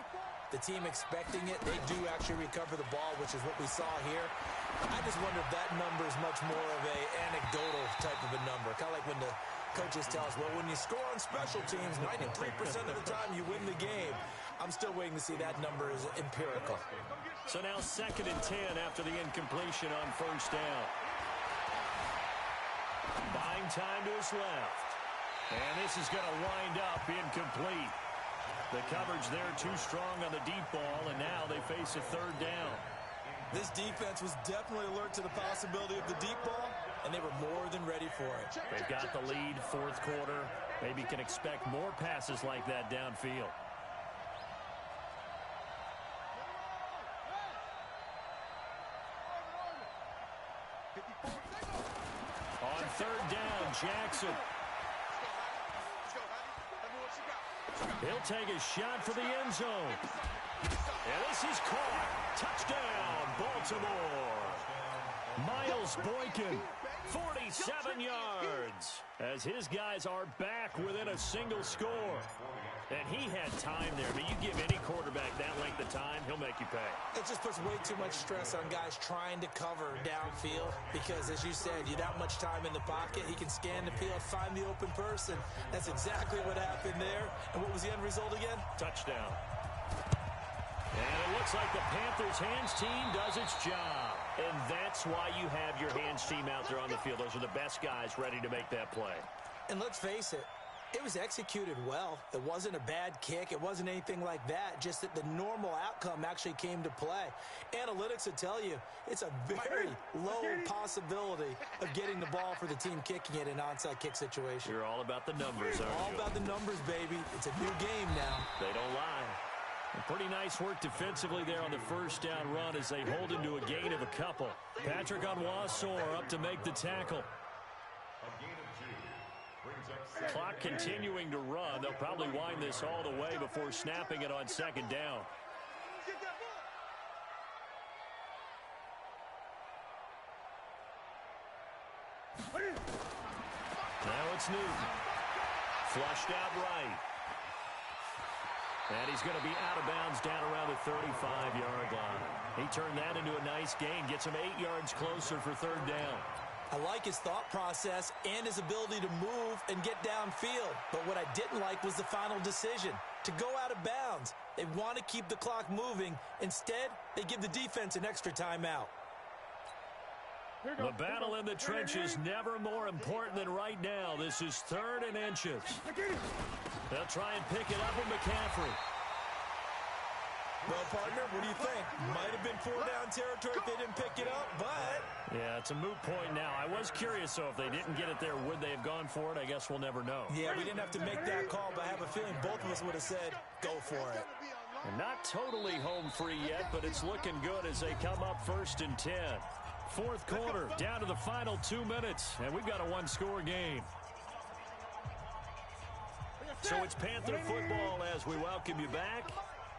the team expecting it, they do actually recover the ball, which is what we saw here. I just wonder if that number is much more of a anecdotal type of a number. Kind of like when the coaches tell us, well, when you score on special teams, 93% of the time you win the game. I'm still waiting to see that number is empirical. So now 2nd and 10 after the incompletion on 1st down. Buying time to his left. And this is going to wind up incomplete. The coverage there too strong on the deep ball, and now they face a 3rd down. This defense was definitely alert to the possibility of the deep ball, and they were more than ready for it. They've got the lead, 4th quarter. Maybe can expect more passes like that downfield. On 3rd down, Jackson. He'll take a shot for the end zone. And this is caught. Touchdown, Baltimore. Miles Boykin, 47 yards, as his guys are back within a single score. And he had time there. But you give any quarterback that length of time, he'll make you pay. It just puts way too much stress on guys trying to cover downfield because, as you said, you that much time in the pocket, he can scan the field, find the open person. That's exactly what happened there. And what was the end result again? Touchdown. And it looks like the Panthers' hands team does its job. And that's why you have your hands team out there on the field. Those are the best guys ready to make that play. And let's face it, it was executed well. It wasn't a bad kick. It wasn't anything like that. Just that the normal outcome actually came to play. Analytics will tell you it's a very low possibility of getting the ball for the team kicking it in an onside kick situation. You're all about the numbers, aren't you? All about the numbers, baby. It's a new game now. They don't lie. And pretty nice work defensively there on the first down run as they hold him to a gain of a couple. Patrick Onwuasor up to make the tackle. Clock continuing to run. They'll probably wind this all the way before snapping it on second down. Now it's Newton. Flushed out right. And he's going to be out of bounds down around the 35-yard line. He turned that into a nice gain. Gets him 8 yards closer for third down. I like his thought process and his ability to move and get downfield. But what I didn't like was the final decision, to go out of bounds. They want to keep the clock moving. Instead, they give the defense an extra timeout. The battle in the trenches never more important than right now. This is 3rd and inches. They'll try and pick it up with McCaffrey. Well, partner, what do you think? Might have been 4-down territory if they didn't pick it up, but... Yeah, it's a moot point now. I was curious, so if they didn't get it there, would they have gone for it? I guess we'll never know. Yeah, we didn't have to make that call, but I have a feeling both of us would have said, go for it. And not totally home free yet, but it's looking good as they come up 1st and 10. 4th quarter, down to the final 2 minutes, and we've got a one-score game. So it's Panther football as we welcome you back.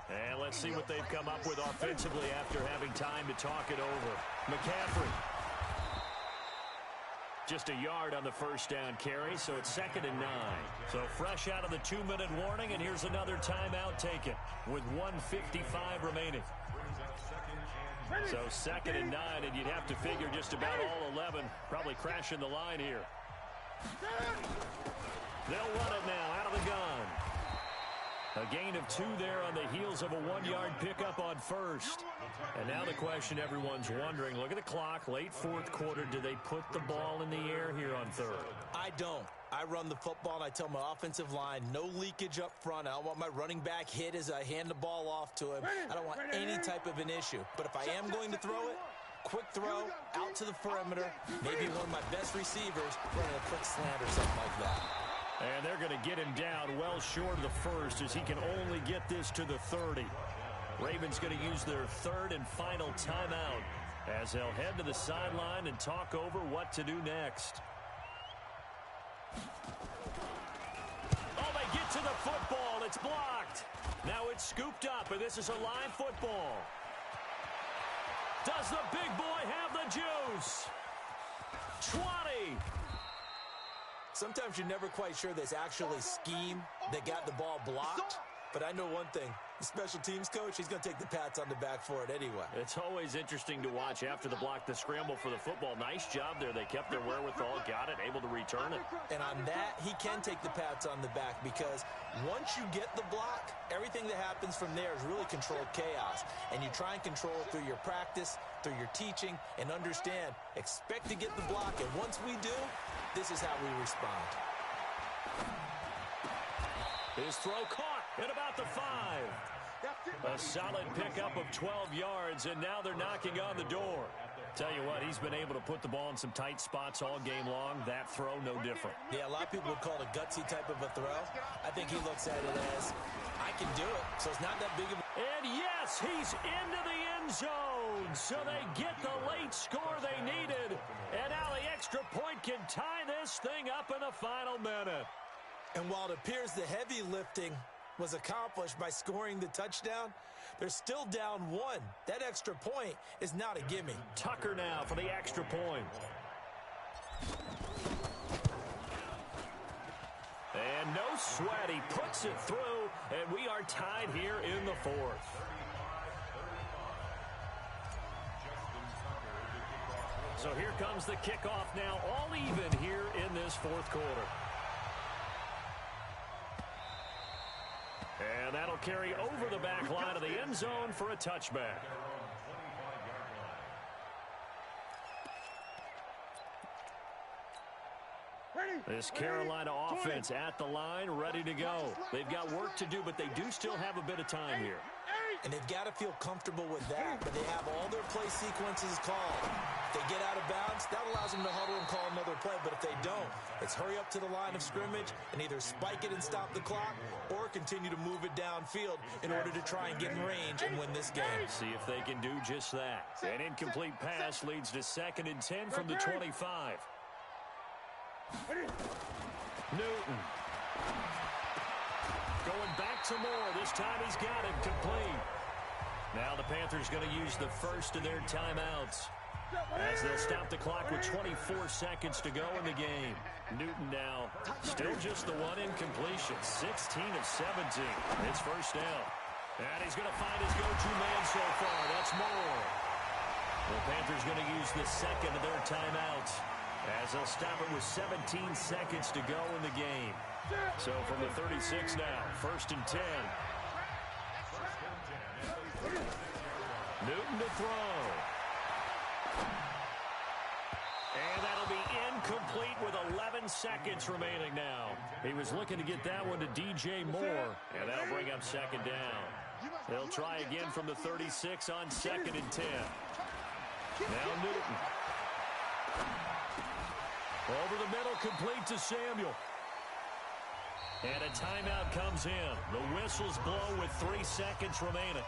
And let's see what they've come up with offensively after having time to talk it over. McCaffrey. Just a yard on the first down carry, so it's 2nd and 9. So fresh out of the 2-minute warning, and here's another timeout taken with 1:55 remaining. So 2nd and 9, and you'd have to figure just about all 11 probably crashing the line here. They'll run it now out of the gun. A gain of 2 there on the heels of a 1-yard pickup on first. And now the question everyone's wondering, look at the clock, late 4th quarter, do they put the ball in the air here on 3rd? I don't. I run the football, and I tell my offensive line, no leakage up front. I don't want my running back hit as I hand the ball off to him. I don't want any type of an issue. But if I am going to throw it, quick throw, out to the perimeter, maybe one of my best receivers running a quick slant or something like that. And they're going to get him down well short of the first as he can only get this to the 30. Ravens going to use their 3rd and final timeout as they'll head to the sideline and talk over what to do next. Oh, they get to the football. It's blocked. Now it's scooped up, and this is a live football. Does the big boy have the juice? 20. Sometimes you're never quite sure there's actually scheme that got the ball blocked. But I know one thing. The special teams coach, he's going to take the pats on the back for it anyway. It's always interesting to watch after the block, the scramble for the football. Nice job there. They kept their wherewithal, got it, able to return it. And on that, he can take the pats on the back because once you get the block, everything that happens from there is really controlled chaos. And you try and control it through your practice, through your teaching, and understand, expect to get the block. And once we do, this is how we respond. His throw caught at about the 5. A solid pickup of 12 yards, and now they're knocking on the door. Tell you what, he's been able to put the ball in some tight spots all game long. That throw, no different. Yeah, a lot of people would call it a gutsy type of a throw. I think he looks at it as, I can do it. So it's not that big of a... And yes, he's into the end zone. So they get the late score they needed. And now the extra point can tie this thing up in the final minute. And while it appears the heavy lifting was accomplished by scoring the touchdown, they're still down 1. That extra point is not a gimme. Tucker now for the extra point. And no sweat. He puts it through And we are tied here in the fourth. So here comes the kickoff now, all even here in this fourth quarter. And that'll carry over the back line of the end zone for a touchback. This Carolina offense at the line, ready to go. They've got work to do, but they do still have a bit of time here. And they've got to feel comfortable with that, but they have all their play sequences called. If they get out of bounds, that allows them to huddle and call another play, but if they don't, it's hurry up to the line of scrimmage and either spike it and stop the clock or continue to move it downfield in order to try and get in range and win this game. See if they can do just that. An incomplete pass leads to 2nd and 10 from the 25. Newton. Going back to Moore. This time he's got it complete. Now the Panthers going to use the first of their timeouts as they'll stop the clock with 24 seconds to go in the game. Newton now still just the one incompletion. 16 of 17. It's first down. And he's going to find his go-to man so far. That's Moore. The Panthers going to use the second of their timeouts as they'll stop it with 17 seconds to go in the game. So from the 36 now, 1st and 10. Newton to throw. And that'll be incomplete with 11 seconds remaining now. He was looking to get that one to DJ Moore, and that'll bring up 2nd down. They'll try again from the 36 on 2nd and 10. Now Newton. Over the middle, complete to Samuel. And a timeout comes in. The whistles blow with 3 seconds remaining.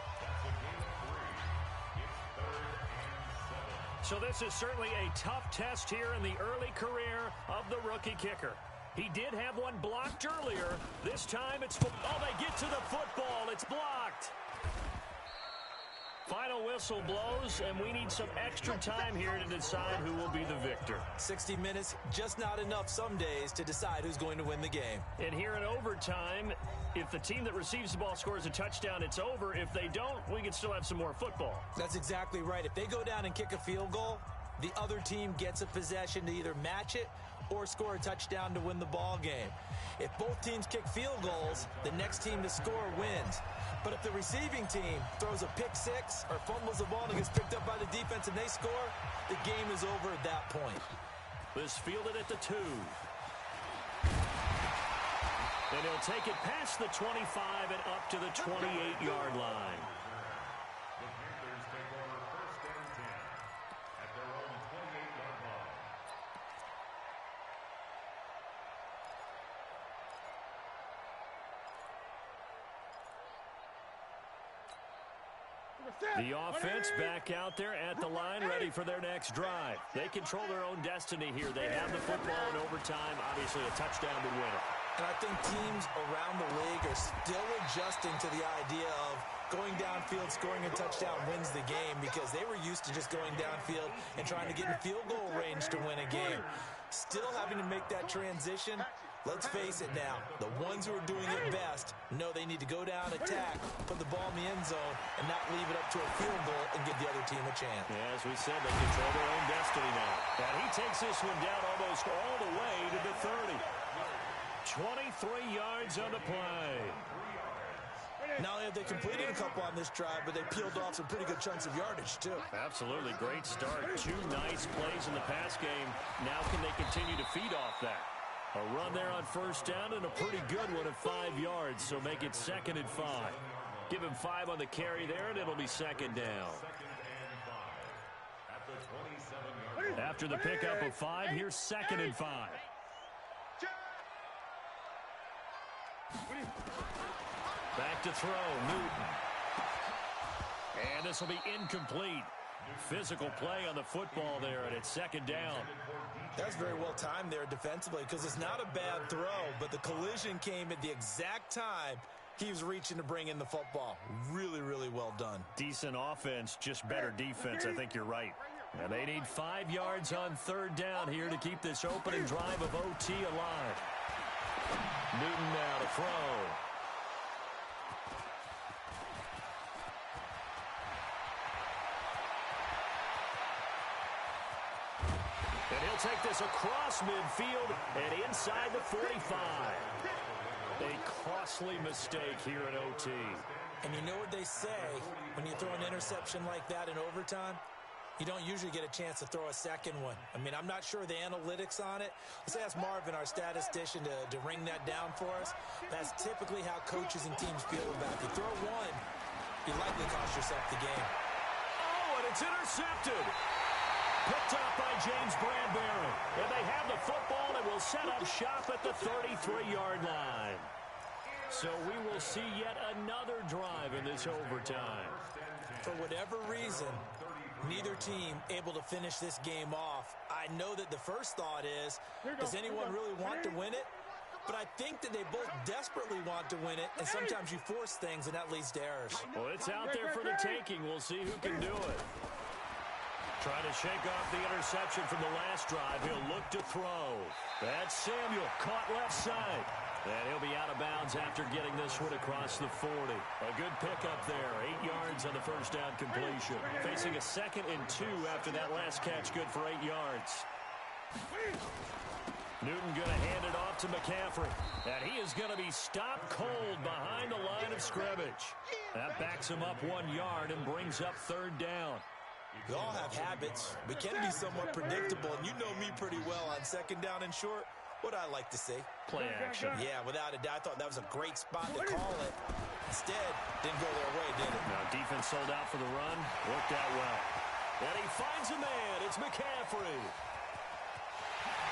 So this is certainly a tough test here in the early career of the rookie kicker. He did have one blocked earlier. This time it's... Oh, they get to the football. It's blocked. Final whistle blows, and we need some extra time here to decide who will be the victor. 60 minutes, just not enough some days to decide who's going to win the game. And here in overtime, if the team that receives the ball scores a touchdown, it's over. If they don't, we can still have some more football. That's exactly right. If they go down and kick a field goal, the other team gets a possession to either match it or score a touchdown to win the ball game. If both teams kick field goals, the next team to score wins. But if the receiving team throws a pick six or fumbles the ball and gets picked up by the defense and they score, the game is over at that point. This fielded at the 2. And he'll take it past the 25 and up to the 28-yard line. The Panthers take over 1st and 10 at their own 28-yard line. The offense back out there at the line, ready for their next drive. They control their own destiny here. They have the football in overtime, obviously a touchdown to win it. And I think teams around the league are still adjusting to the idea of going downfield, scoring a touchdown wins the game, because they were used to just going downfield and trying to get in field goal range to win a game. Still having to make that transition. Let's face it now, the ones who are doing it best know they need to go down, attack, put the ball in the end zone, and not leave it up to a field goal and give the other team a chance. Yeah, as we said, they control their own destiny now. And he takes this one down almost all the way to the 30. 23 yards on the play. Not only have they completed a couple on this drive, but they peeled off some pretty good chunks of yardage, too. Absolutely. Great start. 2 nice plays in the pass game. Now can they continue to feed off that? A run there on 1st down and a pretty good one at 5 yards, so make it 2nd and 5. Give him 5 on the carry there, and it'll be 2nd down. After the pickup of 5, here's 2nd and 5. Back to throw, Newton. And this will be incomplete. Physical play on the football there, and it's 2nd down. That's very well timed there defensively, because it's not a bad throw, but the collision came at the exact time he was reaching to bring in the football. Really, really well done. Decent offense, just better defense. I think you're right. And they need 5 yards on 3rd down here to keep this opening drive of OT alive. Newton now to throw. And he'll take this across midfield and inside the 45. A costly mistake here in OT. And you know what they say, when you throw an interception like that in overtime, you don't usually get a chance to throw a second one. I mean, I'm not sure the analytics on it. Let's ask Marvin, our statistician, to ring that down for us. That's typically how coaches and teams feel about it. You throw one, you likely cost yourself the game. Oh, and it's intercepted. Picked up by James Bradbury. And they have the football and will set up shop at the 33-yard line. So we will see yet another drive in this overtime. For whatever reason, neither team able to finish this game off. I know that the first thought is, does anyone really want to win it? But I think that they both desperately want to win it, and sometimes you force things, and that leads to errors. Well, it's out there for the taking. We'll see who can do it. Trying to shake off the interception from the last drive. He'll look to throw. That's Samuel, caught left side. And he'll be out of bounds after getting this one across the 40. A good pickup there. 8 yards on the first down completion. Facing a 2nd and 2 after that last catch. Good for 8 yards. Newton going to hand it off to McCaffrey. And he is going to be stopped cold behind the line of scrimmage. That backs him up 1 yard and brings up 3rd down. We all have habits. We can be somewhat predictable, and you know me pretty well on 2nd down and short. What I like to see. Play action. Yeah, without a doubt. I thought that was a great spot to call it. Instead, didn't go their way, did it? No, defense sold out for the run. Worked out well. And he finds a man. It's McCaffrey.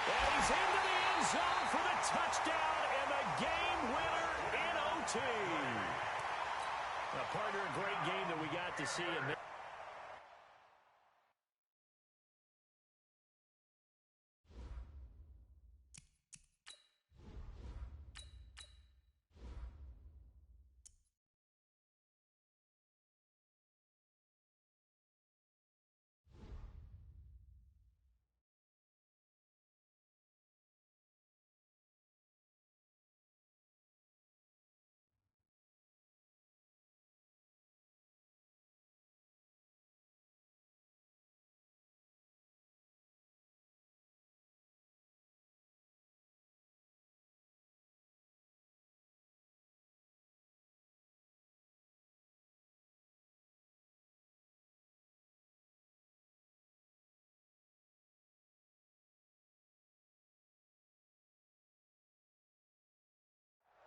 And he's into the end zone for the touchdown and the game winner in OT. A partner, a great game that we got to see.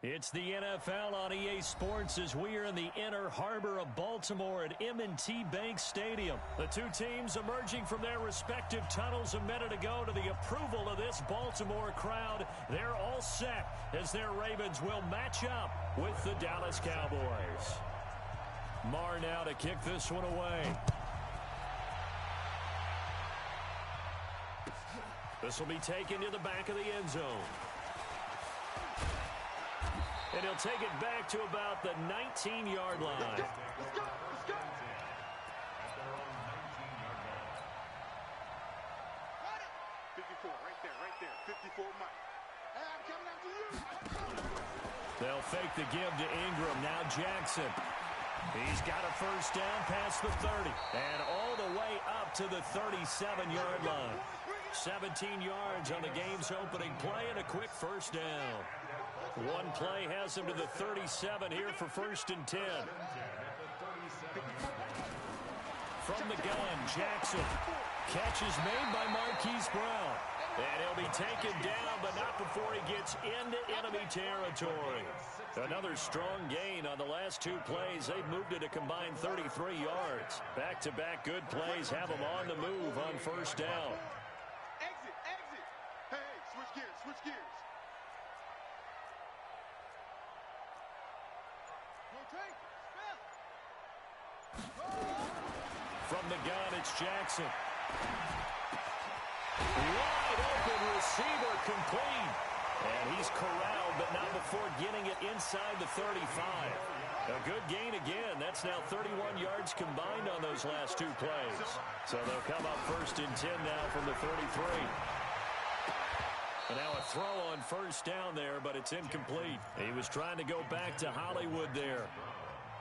It's the NFL on EA Sports as we are in the inner harbor of Baltimore at M&T Bank Stadium. The two teams emerging from their respective tunnels a minute ago to the approval of this Baltimore crowd. They're all set as their Ravens will match up with the Dallas Cowboys. Marr now to kick this one away. This will be taken to the back of the end zone. And he'll take it back to about the 19-yard line. Let's go. 54, right there. 54, Mike. Hey, I'm coming after you. They'll fake the give to Ingram. Now Jackson. He's got a first down past the 30. And all the way up to the 37-yard line. 17 yards on the game's opening play and a quick first down. One play has him to the 37 here for 1st and 10. From the gun, Jackson. Catch is made by Marquise Brown. And he'll be taken down, but not before he gets into enemy territory. Another strong gain on the last 2 plays. They've moved it a combined 33 yards. Back-to-back good plays have them on the move on 1st down. Exit. Hey, switch gears. From the gun, it's Jackson. Wide open receiver complete. And he's corralled, but not before getting it inside the 35. A good gain again. That's now 31 yards combined on those last 2 plays. So they'll come up 1st and 10 now from the 33. And now a throw on 1st down there, but it's incomplete. He was trying to go back to Hollywood there.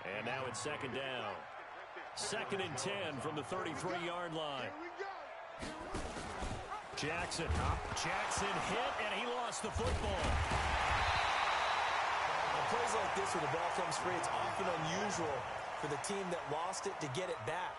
And now it's 2nd down. 2nd and 10 from the 33-yard line. Jackson hit, and he lost the football. On plays like this where the ball comes free, it's often unusual for the team that lost it to get it back.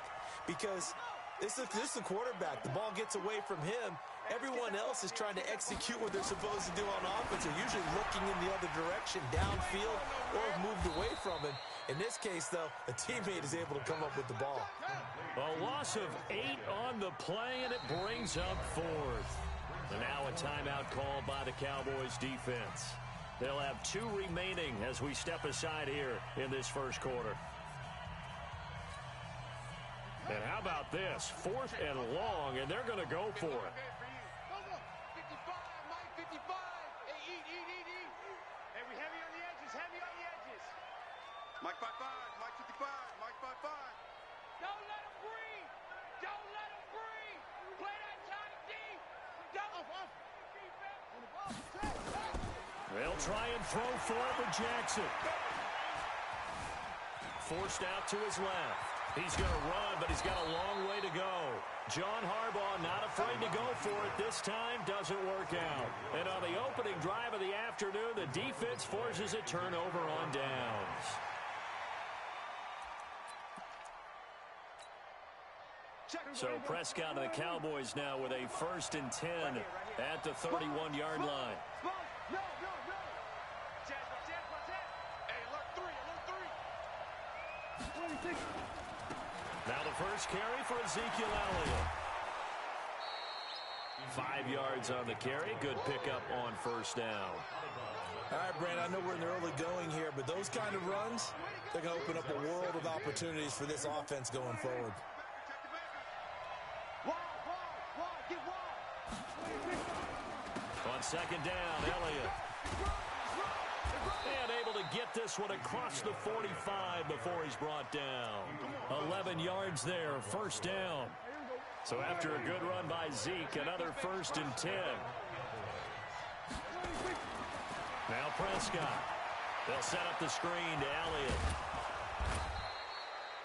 Because this is the quarterback. The ball gets away from him. Everyone else is trying to execute what they're supposed to do on offense. They're usually looking in the other direction, downfield, or have moved away from him. In this case, though, a teammate is able to come up with the ball. A loss of 8 on the play, and it brings up 4th. And now a timeout called by the Cowboys defense. They'll have 2 remaining as we step aside here in this first quarter. And how about this? 4th and long, and they're going to go for it. 55, Mike, 55. Hey, eat. Hey, we heavy on the edges, Mike 55, Mike 55, Mike 55. Don't let him breathe. Play that tight deep. They'll try and throw for it with Jackson. Forced out to his left. He's going to run, but he's got a long way to go. John Harbaugh not afraid to go for it this time. Doesn't work out. And on the opening drive of the afternoon, the defense forces a turnover on downs. So Prescott and the Cowboys now with a 1st and 10 at the 31-yard line. No. Hey, alert 3. Now the first carry for Ezekiel Elliott. 5 yards on the carry. Good pickup on 1st down. All right, Brandon, I know we're in the early going here, but those kind of runs, they're going to open up a world of opportunities for this offense going forward. On 2nd down, Elliott. And able to get this one across the 45 before he's brought down. 11 yards there, 1st down. So after a good run by Zeke, another 1st and 10. Now Prescott. They'll set up the screen to Elliott.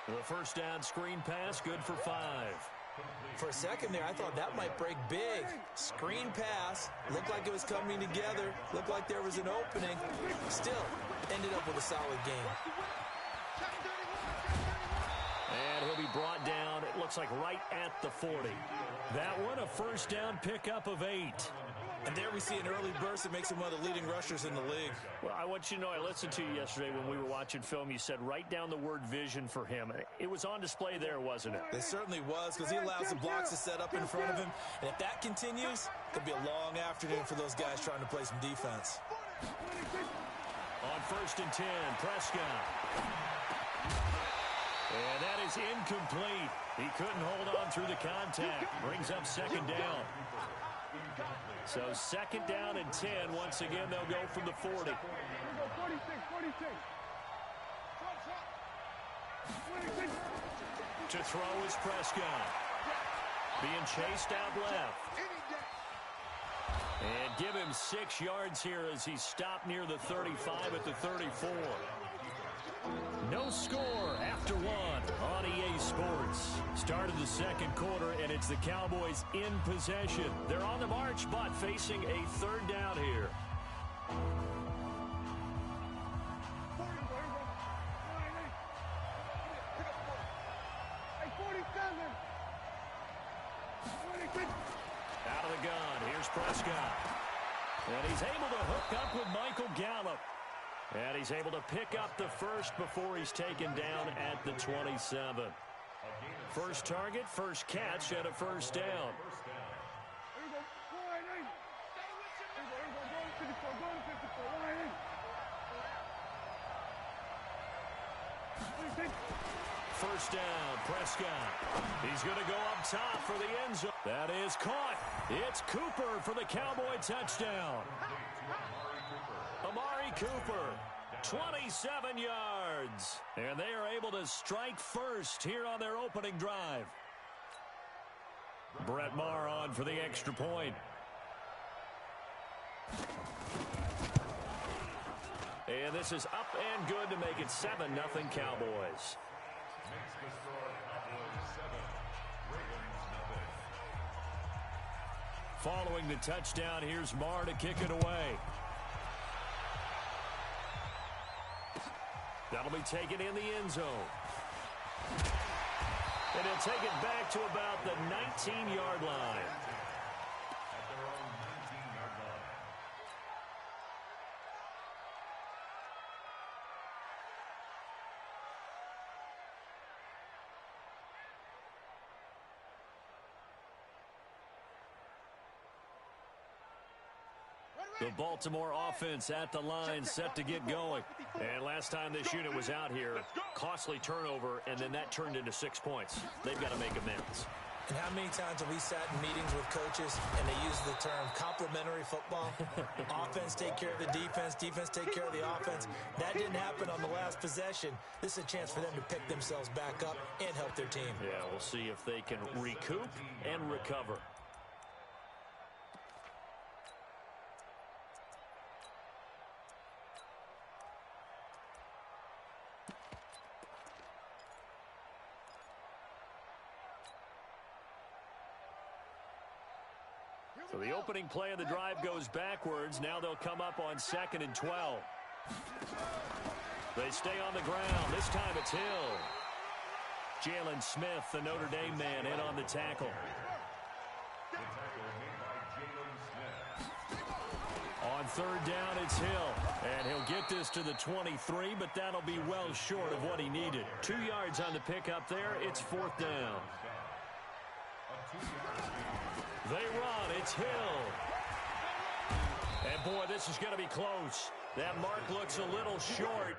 The 1st down screen pass, good for 5. For a second there, I thought that might break big. Screen pass. Looked like it was coming together. Looked like there was an opening. Still, ended up with a solid game. And he'll be brought down, it looks like right at the 40. That one, a 1st down pickup of 8. And there we see an early burst that makes him one of the leading rushers in the league. Well, I want you to know, I listened to you yesterday when we were watching film. You said write down the word vision for him. It was on display there, wasn't it? It certainly was, because he allows the blocks to set up in front of him. And if that continues, it could be a long afternoon for those guys trying to play some defense. On 1st and 10, Prescott. And that is incomplete. He couldn't hold on through the contact. Brings up 2nd down. So 2nd down and 10. Once again, they'll go from the 40. To throw is Prescott. Being chased out left. And give him 6 yards here as he stopped near the 35 at the 34. No score after 1 on EA Sports. Started the 2nd quarter, and it's the Cowboys in possession. They're on the march, but facing a 3rd down here. Out of the gun, here's Prescott. And he's able to hook up with Michael Gallup. And he's able to pick up the 1st before he's taken down at the 27. First target, 1st catch, and a 1st down. First down, Prescott. He's going to go up top for the end zone. That is caught. It's Cooper for the Cowboy touchdown. Amari Cooper, 27 yards. And they are able to strike first here on their opening drive. Brett Maher on for the extra point. And this is up and good to make it 7-0 Cowboys. Following the touchdown, here's Marr to kick it away. That'll be taken in the end zone. And he'll take it back to about the 19-yard line. The Baltimore offense at the line, set to get going. And last time this unit was out here, costly turnover, and then that turned into 6 points. They've got to make amends. And how many times have we sat in meetings with coaches and they use the term complementary football? Offense take care of the defense, defense take care of the offense. That didn't happen on the last possession. This is a chance for them to pick themselves back up and help their team. Yeah, we'll see if they can recoup and recover. So the opening play of the drive goes backwards. Now they'll come up on 2nd and 12. They stay on the ground. This time it's Hill. Jalen Smith, the Notre Dame man, in on the tackle. On 3rd down, it's Hill. And he'll get this to the 23, but that'll be well short of what he needed. 2 yards on the pickup there. It's 4th down. They run. It's Hill. And, boy, this is going to be close. That mark looks a little short.